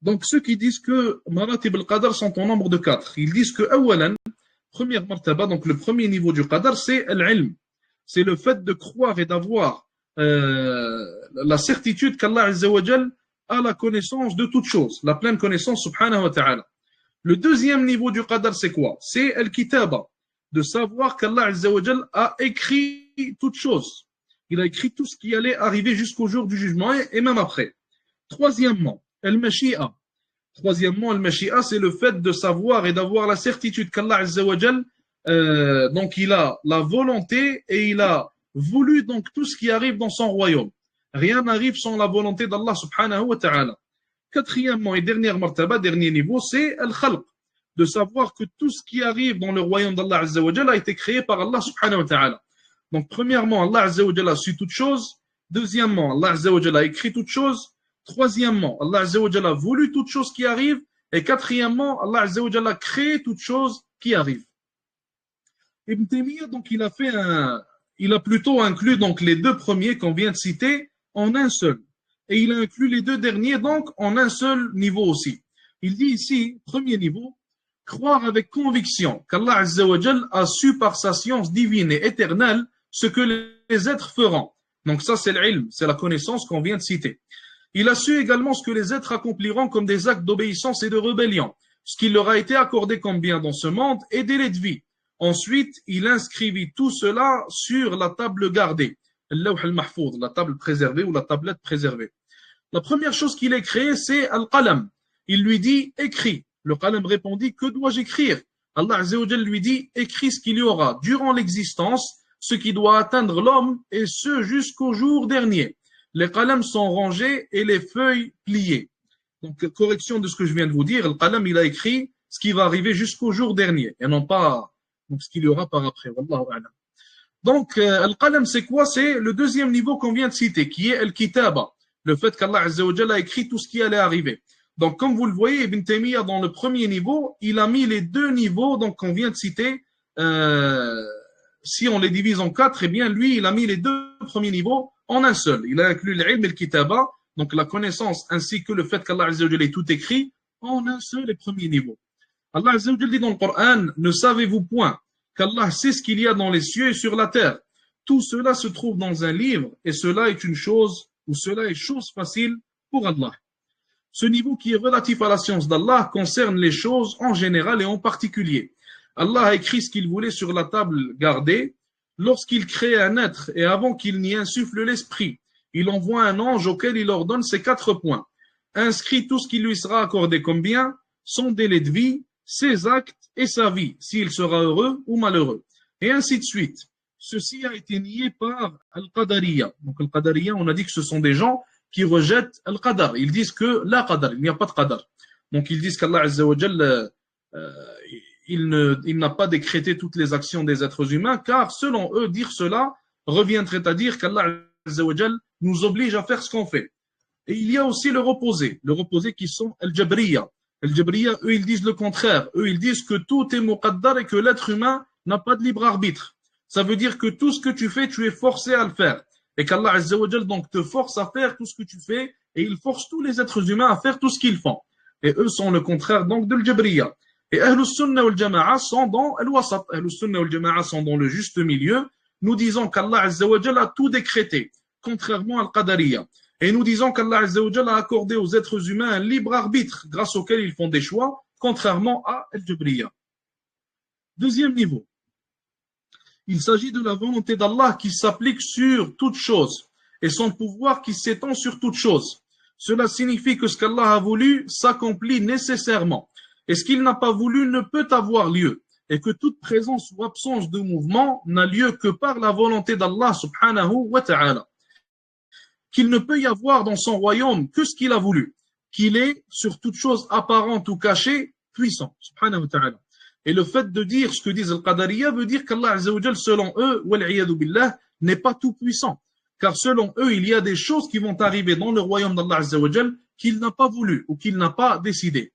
Donc, ceux qui disent que maratib al-qadar sont en nombre de 4, ils disent que, première martaba, donc le premier niveau du qadar, c'est l'ilm. C'est le fait de croire et d'avoir la certitude qu'Allah Azza wa Jal a la connaissance de toutes choses, la pleine connaissance subhanahu wa ta'ala. Le deuxième niveau du qadar, c'est quoi? C'est al-kitaba, de savoir qu'Allah Azza wa Jal a écrit toutes choses. Il a écrit tout ce qui allait arriver jusqu'au jour du jugement et même après. Troisièmement, al-mashi'a. Troisièmement, al-mashi'a, c'est le fait de savoir et d'avoir la certitude qu'Allah Azza wa Jal, donc il a la volonté et il a voulu donc tout ce qui arrive dans son royaume. Rien n'arrive sans la volonté d'Allah subhanahu wa ta'ala. Quatrièmement et dernière martaba, dernier niveau, c'est al-khalq, de savoir que tout ce qui arrive dans le royaume d'Allah Azza wa Jal a été créé par Allah subhanahu wa ta'ala. Donc premièrement, Allah Azza wa Jal a su toutes choses. Deuxièmement, Allah Azza wa Jal a écrit toutes choses. Troisièmement, Allah Azza wa Jal a voulu toutes choses qui arrivent. Et quatrièmement, Allah Azza wa Jal a créé toutes choses qui arrivent. Ibn Taymiyyah, donc il a plutôt inclus donc les deux premiers qu'on vient de citer en un seul. Et il a inclus les deux derniers donc en un seul niveau aussi. Il dit ici, premier niveau, croire avec conviction qu'Allah Azza wa Jal a su par sa science divine et éternelle ce que les êtres feront. Donc ça c'est l'ilm, c'est la connaissance qu'on vient de citer. Il a su également ce que les êtres accompliront comme des actes d'obéissance et de rébellion, ce qui leur a été accordé comme bien dans ce monde et délai de vie. Ensuite, il inscrivit tout cela sur la table gardée, al-lawh al-mahfouz, la table préservée ou la tablette préservée. La première chose qu'il a créée, c'est al-qalam. Il lui dit, écris. Le qalam répondit, que dois-je écrire? Allah Azza wa Jal lui dit, écris ce qu'il y aura durant l'existence, ce qui doit atteindre l'homme, et ce jusqu'au jour dernier. Les qalams sont rangés et les feuilles pliées. Donc, correction de ce que je viens de vous dire, le qalam, il a écrit ce qui va arriver jusqu'au jour dernier, et non pas donc ce qu'il y aura par après. Wallahu a'lam. Donc, al-qalam, c'est quoi? C'est le deuxième niveau qu'on vient de citer, qui est al-kitaba, le fait qu'Allah Azza wa Jal a écrit tout ce qui allait arriver. Donc, comme vous le voyez, Ibn Taymiyyah, dans le premier niveau, il a mis les deux niveaux donc qu'on vient de citer. Si on les divise en quatre, eh bien, lui, il a mis les deux premiers niveaux en un seul. Il a inclus l'ilm et le kitaba, donc la connaissance, ainsi que le fait qu'Allah Azza wa Jal ait tout écrit en un seul et premier niveau. Allah Azza wa Jal dit dans le Coran, ne savez-vous point qu'Allah sait ce qu'il y a dans les cieux et sur la terre. Tout cela se trouve dans un livre et cela est une chose, ou cela est chose facile pour Allah. Ce niveau qui est relatif à la science d'Allah concerne les choses en général et en particulier. Allah a écrit ce qu'il voulait sur la table gardée. Lorsqu'il crée un être et avant qu'il n'y insuffle l'esprit, il envoie un ange auquel il ordonne ces 4 points. Inscrit tout ce qui lui sera accordé comme bien, son délai de vie, ses actes et sa vie, s'il sera heureux ou malheureux. Et ainsi de suite. Ceci a été nié par Al-Qadariya. Donc Al-Qadariya, on a dit que ce sont des gens qui rejettent Al-Qadar. Ils disent que la Qadar, il n'y a pas de Qadar. Donc ils disent qu'Allah Azza wa Jal, il n'a pas décrété toutes les actions des êtres humains, car selon eux, dire cela reviendrait à dire qu'Allah Azza wa Jal nous oblige à faire ce qu'on fait. Et il y a aussi le reposé qui sont Al-Jabriya. Al-Jabriya, eux, ils disent le contraire. Eux, ils disent que tout est muqaddar et que l'être humain n'a pas de libre arbitre. Ça veut dire que tout ce que tu fais, tu es forcé à le faire. Et qu'Allah Azza wa Jal donc te force à faire tout ce que tu fais et il force tous les êtres humains à faire tout ce qu'ils font. Et eux sont le contraire donc de l'Jabriya. Et Ahlus Sunnah wal Jama'a sont dans Al-Wasat. Ahlus Sunnah wal Jama'a sont dans le juste milieu. Nous disons qu'Allah Azza wa Jal a tout décrété, contrairement à Al-Qadariya. Et nous disons qu'Allah Azza wa Jal a accordé aux êtres humains un libre arbitre grâce auquel ils font des choix, contrairement à Al-Jabriya. Deuxième niveau. Il s'agit de la volonté d'Allah qui s'applique sur toute chose et son pouvoir qui s'étend sur toute chose. Cela signifie que ce qu'Allah a voulu s'accomplit nécessairement et ce qu'il n'a pas voulu ne peut avoir lieu et que toute présence ou absence de mouvement n'a lieu que par la volonté d'Allah subhanahu wa ta'ala. Qu'il ne peut y avoir dans son royaume que ce qu'il a voulu, qu'il est sur toute chose apparente ou cachée, puissant, subhanahu wa ta'ala. Et le fait de dire ce que disent Al-Qadariya veut dire qu'Allah Azza wa Jal, selon eux, wal-'iyadu billah, n'est pas tout puissant. Car selon eux, il y a des choses qui vont arriver dans le royaume d'Allah Azza wa Jal qu'il n'a pas voulu ou qu'il n'a pas décidé.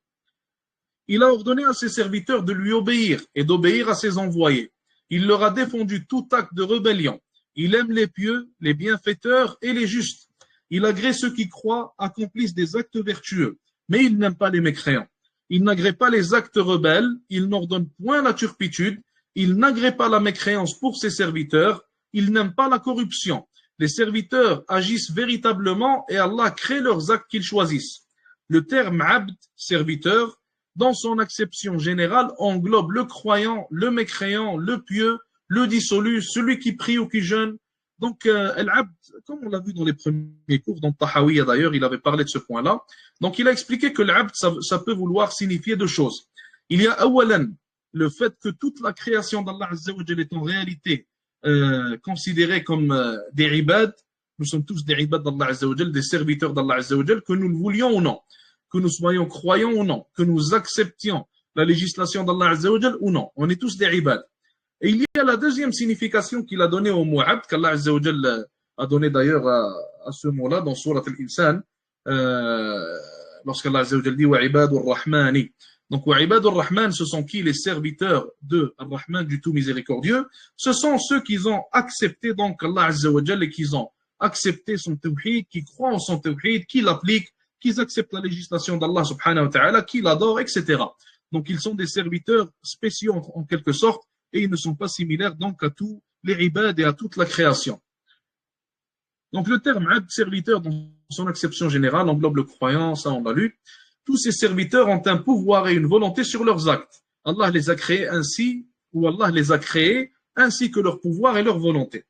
Il a ordonné à ses serviteurs de lui obéir et d'obéir à ses envoyés. Il leur a défendu tout acte de rébellion. Il aime les pieux, les bienfaiteurs et les justes. Il agrée ceux qui croient, accomplissent des actes vertueux, mais il n'aime pas les mécréants. Il n'agrée pas les actes rebelles, il n'ordonne point la turpitude, il n'agrée pas la mécréance pour ses serviteurs, il n'aime pas la corruption. les serviteurs agissent véritablement et Allah crée leurs actes qu'ils choisissent. Le terme abd, serviteur, dans son acception générale, englobe le croyant, le mécréant, le pieux, le dissolu, celui qui prie ou qui jeûne. Donc, Al-Abd, comme on l'a vu dans les premiers cours, dans Tahawiyya d'ailleurs, il avait parlé de ce point-là. Donc, il a expliqué que l'Abd, ça peut vouloir signifier deux choses. Il y a awalan, le fait que toute la création d'Allah Azza wa Jalla est en réalité considérée comme des ibad. Nous sommes tous des ibad d'Allah Azza wa Jalla, des serviteurs d'Allah Azza wa Jalla, que nous le voulions ou non, que nous soyons croyants ou non, que nous acceptions la législation d'Allah Azza wa Jalla ou non. On est tous des ibad. Et il y a la deuxième signification qu'il a donnée au mot abd, qu'Allah Azza wa Jalla a donné d'ailleurs à ce mot-là dans Surat Al-Insan, lorsqu'Allah Azza wa Jalla dit wa ibadur rahmani. Donc, wa ibadur rahman, ce sont qui? Les serviteurs de Ar-Rahman, du tout miséricordieux. Ce sont ceux qui ont accepté donc Allah Azza wa Jalla et qui ont accepté son tawhid, qui croient en son tawhid, qui l'appliquent, qui acceptent la législation d'Allah subhanahu wa ta'ala, qui l'adorent, etc. Donc, ils sont des serviteurs spéciaux en quelque sorte, et ils ne sont pas similaires donc à tous les ibad et à toute la création. Donc le terme abd, serviteur, dans son acception générale, englobe le croyant, ça on l'a lu. Tous ces serviteurs ont un pouvoir et une volonté sur leurs actes. Allah les a créés ainsi, ou Allah les a créés ainsi que leur pouvoir et leur volonté.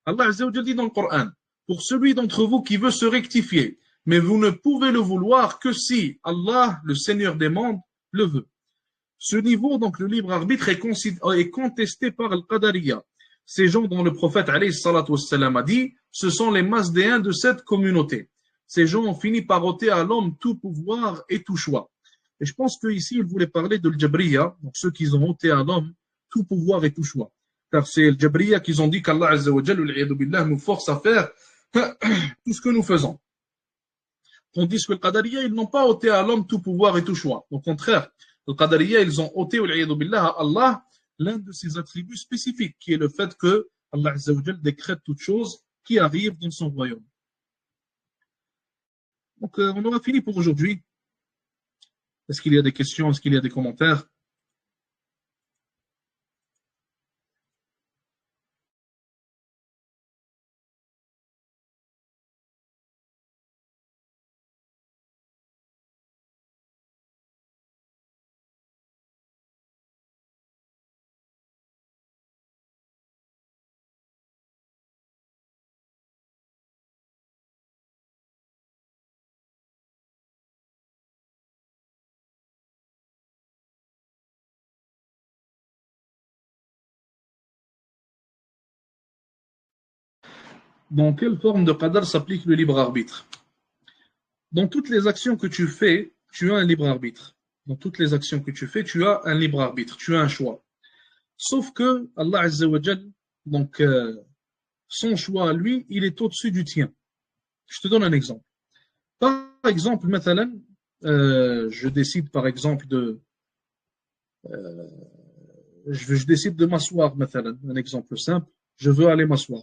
Allah Azza wa Jalla dit dans le Coran, pour celui d'entre vous qui veut se rectifier, mais vous ne pouvez le vouloir que si Allah, le Seigneur des mondes, le veut. Ce niveau, donc le libre arbitre, est contesté par Al-Qadariyya. Ces gens dont le prophète alayhi salatu wassalam a dit, ce sont les masdéens de cette communauté. Ces gens ont fini par ôter à l'homme tout pouvoir et tout choix. Et je pense qu'ici, il voulait parler de l'Jabriya, donc ceux qui ont ôté à l'homme tout pouvoir et tout choix. Car c'est l'Jabriya qui ont dit qu'Allah Azza wa Jalla nous force à faire tout ce que nous faisons. Tandis que le Qadariyya, ils n'ont pas ôté à l'homme tout pouvoir et tout choix. Au contraire, le Qadariyya, ils ont ôté à Allah l'un de ses attributs spécifiques, qui est le fait que Allah Azza wa Jalla décrète toutes choses qui arrivent dans son royaume. Donc, on aura fini pour aujourd'hui. Est-ce qu'il y a des questions? Est-ce qu'il y a des commentaires? Dans quelle forme de qadar s'applique le libre arbitre? Dans toutes les actions que tu fais, tu as un libre arbitre. Dans toutes les actions que tu fais, tu as un libre arbitre, tu as un choix. Sauf que Allah Azza wa Jal, donc son choix à lui, il est au-dessus du tien. Je te donne un exemple. Par exemple, mathalan, je décide par exemple je décide de m'asseoir, mathalan, un exemple simple, je veux aller m'asseoir.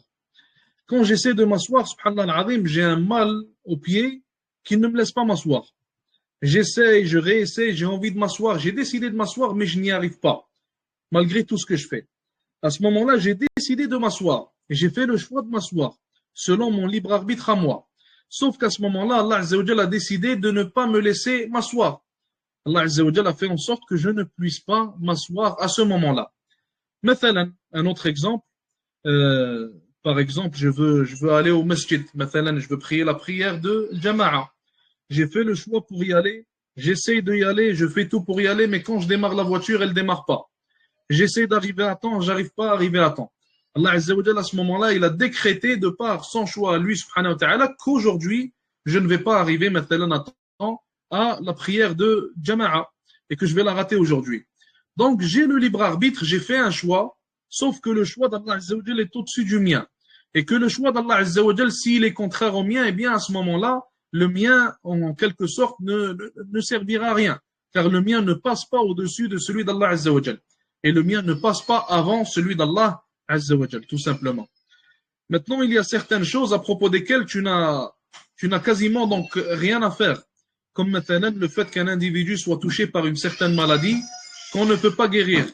Quand j'essaie de m'asseoir, subhanallah al-azim, j'ai un mal au pied qui ne me laisse pas m'asseoir. J'essaie, je réessaie, j'ai envie de m'asseoir, j'ai décidé de m'asseoir, mais je n'y arrive pas, malgré tout ce que je fais. À ce moment-là, j'ai décidé de m'asseoir, et j'ai fait le choix de m'asseoir, selon mon libre arbitre à moi. Sauf qu'à ce moment-là, Allah Azza wa Jalla a décidé de ne pas me laisser m'asseoir. Allah Azza wa Jalla a fait en sorte que je ne puisse pas m'asseoir à ce moment-là. Mathalan, un autre exemple, par exemple, je veux aller au masjid. Mathalan, je veux prier la prière de Jama'a. J'ai fait le choix pour y aller. J'essaie d'y aller. Je fais tout pour y aller. Mais quand je démarre la voiture, elle ne démarre pas. J'essaie d'arriver à temps. J'arrive pas à arriver à temps. Allah Azza wa Jalla, à ce moment-là, il a décrété de par son choix à lui, subhanahu wa ta'ala, qu'aujourd'hui, je ne vais pas arriver maintenant à temps à la prière de Jama'a et que je vais la rater aujourd'hui. Donc, j'ai le libre arbitre. J'ai fait un choix. Sauf que le choix d'Allah Azza wa Jalla est au-dessus du mien. Et que le choix d'Allah Azza wa Jalla, s'il est contraire au mien, eh bien, à ce moment-là, le mien, en quelque sorte, ne servira à rien. Car le mien ne passe pas au-dessus de celui d'Allah Azza wa Jalla. Et le mien ne passe pas avant celui d'Allah Azza wa Jalla, tout simplement. Maintenant, il y a certaines choses à propos desquelles tu n'as quasiment donc rien à faire. Comme maintenant, le fait qu'un individu soit touché par une certaine maladie qu'on ne peut pas guérir.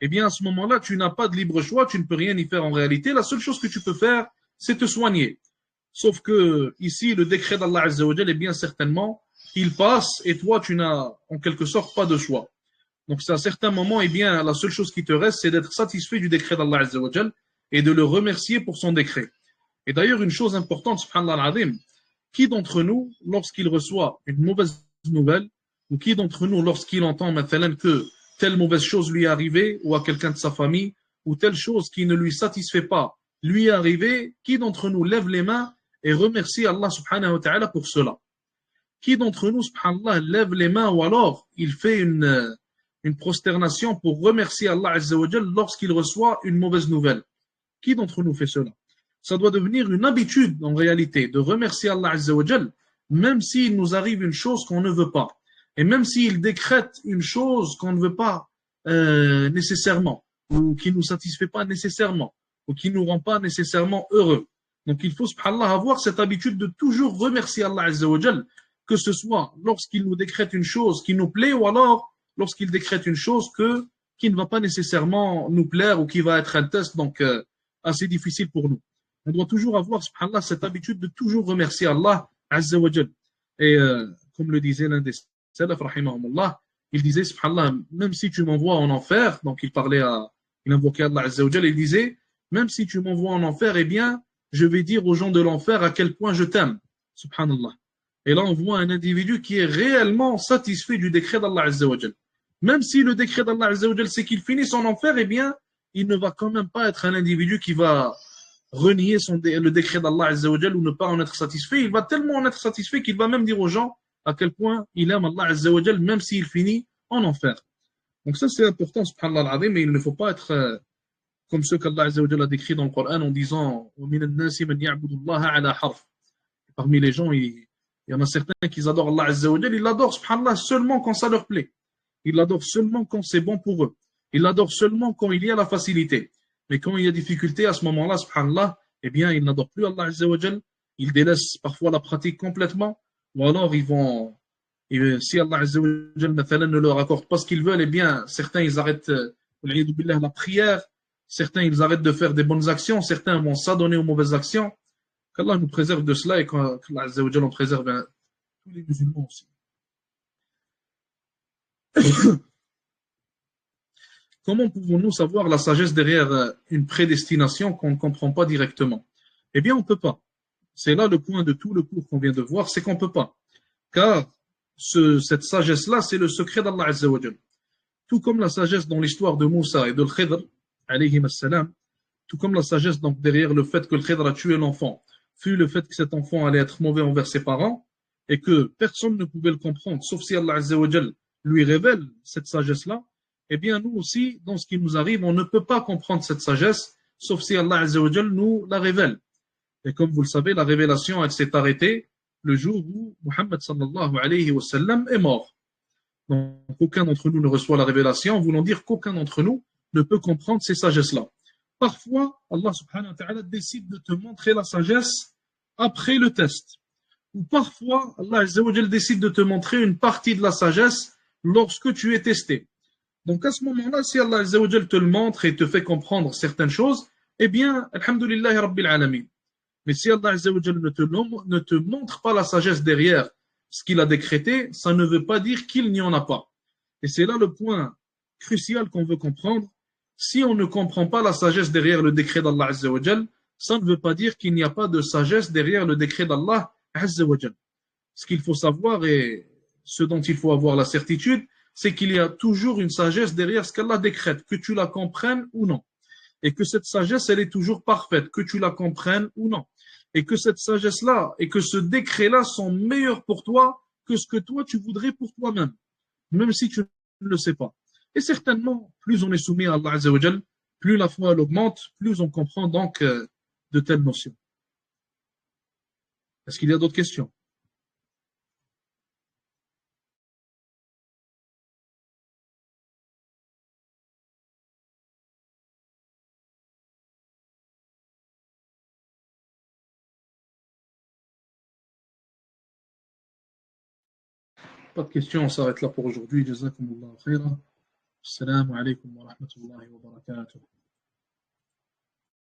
Eh bien, à ce moment-là, tu n'as pas de libre choix, tu ne peux rien y faire en réalité. La seule chose que tu peux faire, c'est te soigner. Sauf que ici, le décret d'Allah Azza wa Jal, eh bien certainement, il passe et toi, tu n'as en quelque sorte pas de choix. Donc, c'est à certains moments, eh bien, la seule chose qui te reste, c'est d'être satisfait du décret d'Allah Azza wa Jal et de le remercier pour son décret. Et d'ailleurs, une chose importante, subhanallah al-azim, qui d'entre nous, lorsqu'il reçoit une mauvaise nouvelle, ou qui d'entre nous, lorsqu'il entend maintenant que telle mauvaise chose lui est arrivée, ou à quelqu'un de sa famille, ou telle chose qui ne lui satisfait pas lui est arrivée, qui d'entre nous lève les mains et remercie Allah subhanahu wa ta'ala pour cela? Qui d'entre nous, subhanallah, lève les mains ou alors il fait une prosternation pour remercier Allah Azza wa Jal lorsqu'il reçoit une mauvaise nouvelle? Qui d'entre nous fait cela? Ça doit devenir une habitude en réalité de remercier Allah Azza wa Jal, même s'il nous arrive une chose qu'on ne veut pas. Et même s'il décrète une chose qu'on ne veut pas nécessairement, ou qui ne nous satisfait pas nécessairement, ou qui ne nous rend pas nécessairement heureux. Donc il faut, subhanallah, avoir cette habitude de toujours remercier Allah Azza wa Jal, que ce soit lorsqu'il nous décrète une chose qui nous plaît, ou alors lorsqu'il décrète une chose qui ne va pas nécessairement nous plaire, ou qui va être un test, donc assez difficile pour nous. On doit toujours avoir, subhanallah, cette habitude de toujours remercier Allah Azza wa Jal. Et comme le disait l'un des salaf, rahimahumullah, il disait, subhanallah, même si tu m'envoies en enfer, donc il invoquait Allah Azza wa Jal, et il disait, même si tu m'envoies en enfer, eh bien, je vais dire aux gens de l'enfer à quel point je t'aime, subhanallah. Et là, on voit un individu qui est réellement satisfait du décret d'Allah Azza wa Jal. Même si le décret d'Allah Azza wa Jal, c'est qu'il finisse en enfer, eh bien, il ne va quand même pas être un individu qui va renier le décret d'Allah Azza wa Jal ou ne pas en être satisfait. Il va tellement en être satisfait qu'il va même dire aux gens à quel point il aime Allah Azza wa Jal, même s'il finit en enfer. Donc ça, c'est important, subhanallah al-azim, mais il ne faut pas être comme ceux qu'Allah Azza wa Jal a décrit dans le Coran en disant parmi les gens, il y en a certains qui adorent Allah Azza wa Jal, ils l'adorent, subhanallah, seulement quand ça leur plaît. Ils l'adorent seulement quand c'est bon pour eux. Ils l'adorent seulement quand il y a la facilité. Mais quand il y a difficulté, à ce moment-là, subhanallah, eh bien, ils n'adorent plus Allah Azza wa Jal. Ils délaissent parfois la pratique complètement. Ou alors, si Allah Azza wa Jal ne leur accorde pas ce qu'ils veulent, eh bien, certains, ils arrêtent la prière. Certains, ils arrêtent de faire des bonnes actions. Certains vont s'adonner aux mauvaises actions. Qu'Allah nous préserve de cela et qu'Allah Azza wa Jal en préserve tous les musulmans aussi. Comment pouvons-nous savoir la sagesse derrière une prédestination qu'on ne comprend pas directement? Eh bien, on ne peut pas. C'est là le point de tout le cours qu'on vient de voir, c'est qu'on ne peut pas. Car cette sagesse-là, c'est le secret d'Allah Azza wa Jal. Tout comme la sagesse dans l'histoire de Moussa et de Khidr, alayhim as-salam, tout comme la sagesse donc derrière le fait que le Khidr a tué l'enfant, fut le fait que cet enfant allait être mauvais envers ses parents, et que personne ne pouvait le comprendre, sauf si Allah Azza wa Jal lui révèle cette sagesse-là, eh bien nous aussi, dans ce qui nous arrive, on ne peut pas comprendre cette sagesse, sauf si Allah Azza wa Jal nous la révèle. Et comme vous le savez, la révélation, elle s'est arrêtée le jour où Muhammad sallallahu alayhi wa sallam est mort. Donc aucun d'entre nous ne reçoit la révélation, voulant dire qu'aucun d'entre nous ne peut comprendre ces sagesses-là. Parfois, Allah subhanahu wa ta'ala décide de te montrer la sagesse après le test. Ou parfois, Allah Azza wa Jal décide de te montrer une partie de la sagesse lorsque tu es testé. Donc à ce moment-là, si Allah Azza wa Jal te le montre et te fait comprendre certaines choses, eh bien, alhamdulillahi rabbil alamin. Mais si Allah Azza wa Jal ne te montre pas la sagesse derrière ce qu'il a décrété, ça ne veut pas dire qu'il n'y en a pas. Et c'est là le point crucial qu'on veut comprendre. Si on ne comprend pas la sagesse derrière le décret d'Allah Azza wa Jal, ça ne veut pas dire qu'il n'y a pas de sagesse derrière le décret d'Allah Azza wa Jal. Ce qu'il faut savoir et ce dont il faut avoir la certitude, c'est qu'il y a toujours une sagesse derrière ce qu'Allah décrète, que tu la comprennes ou non. Et que cette sagesse, elle est toujours parfaite, que tu la comprennes ou non. Et que cette sagesse-là et que ce décret-là sont meilleurs pour toi que ce que toi tu voudrais pour toi-même, même si tu ne le sais pas. Et certainement, plus on est soumis à Allah Azza wa Jal, plus la foi elle augmente, plus on comprend donc de telles notions. Est-ce qu'il y a d'autres questions? Pas de questions, on s'arrête là pour aujourd'hui. Jazakumullah khairan. Assalamu alaikum wa rahmatullahi wa barakatuh.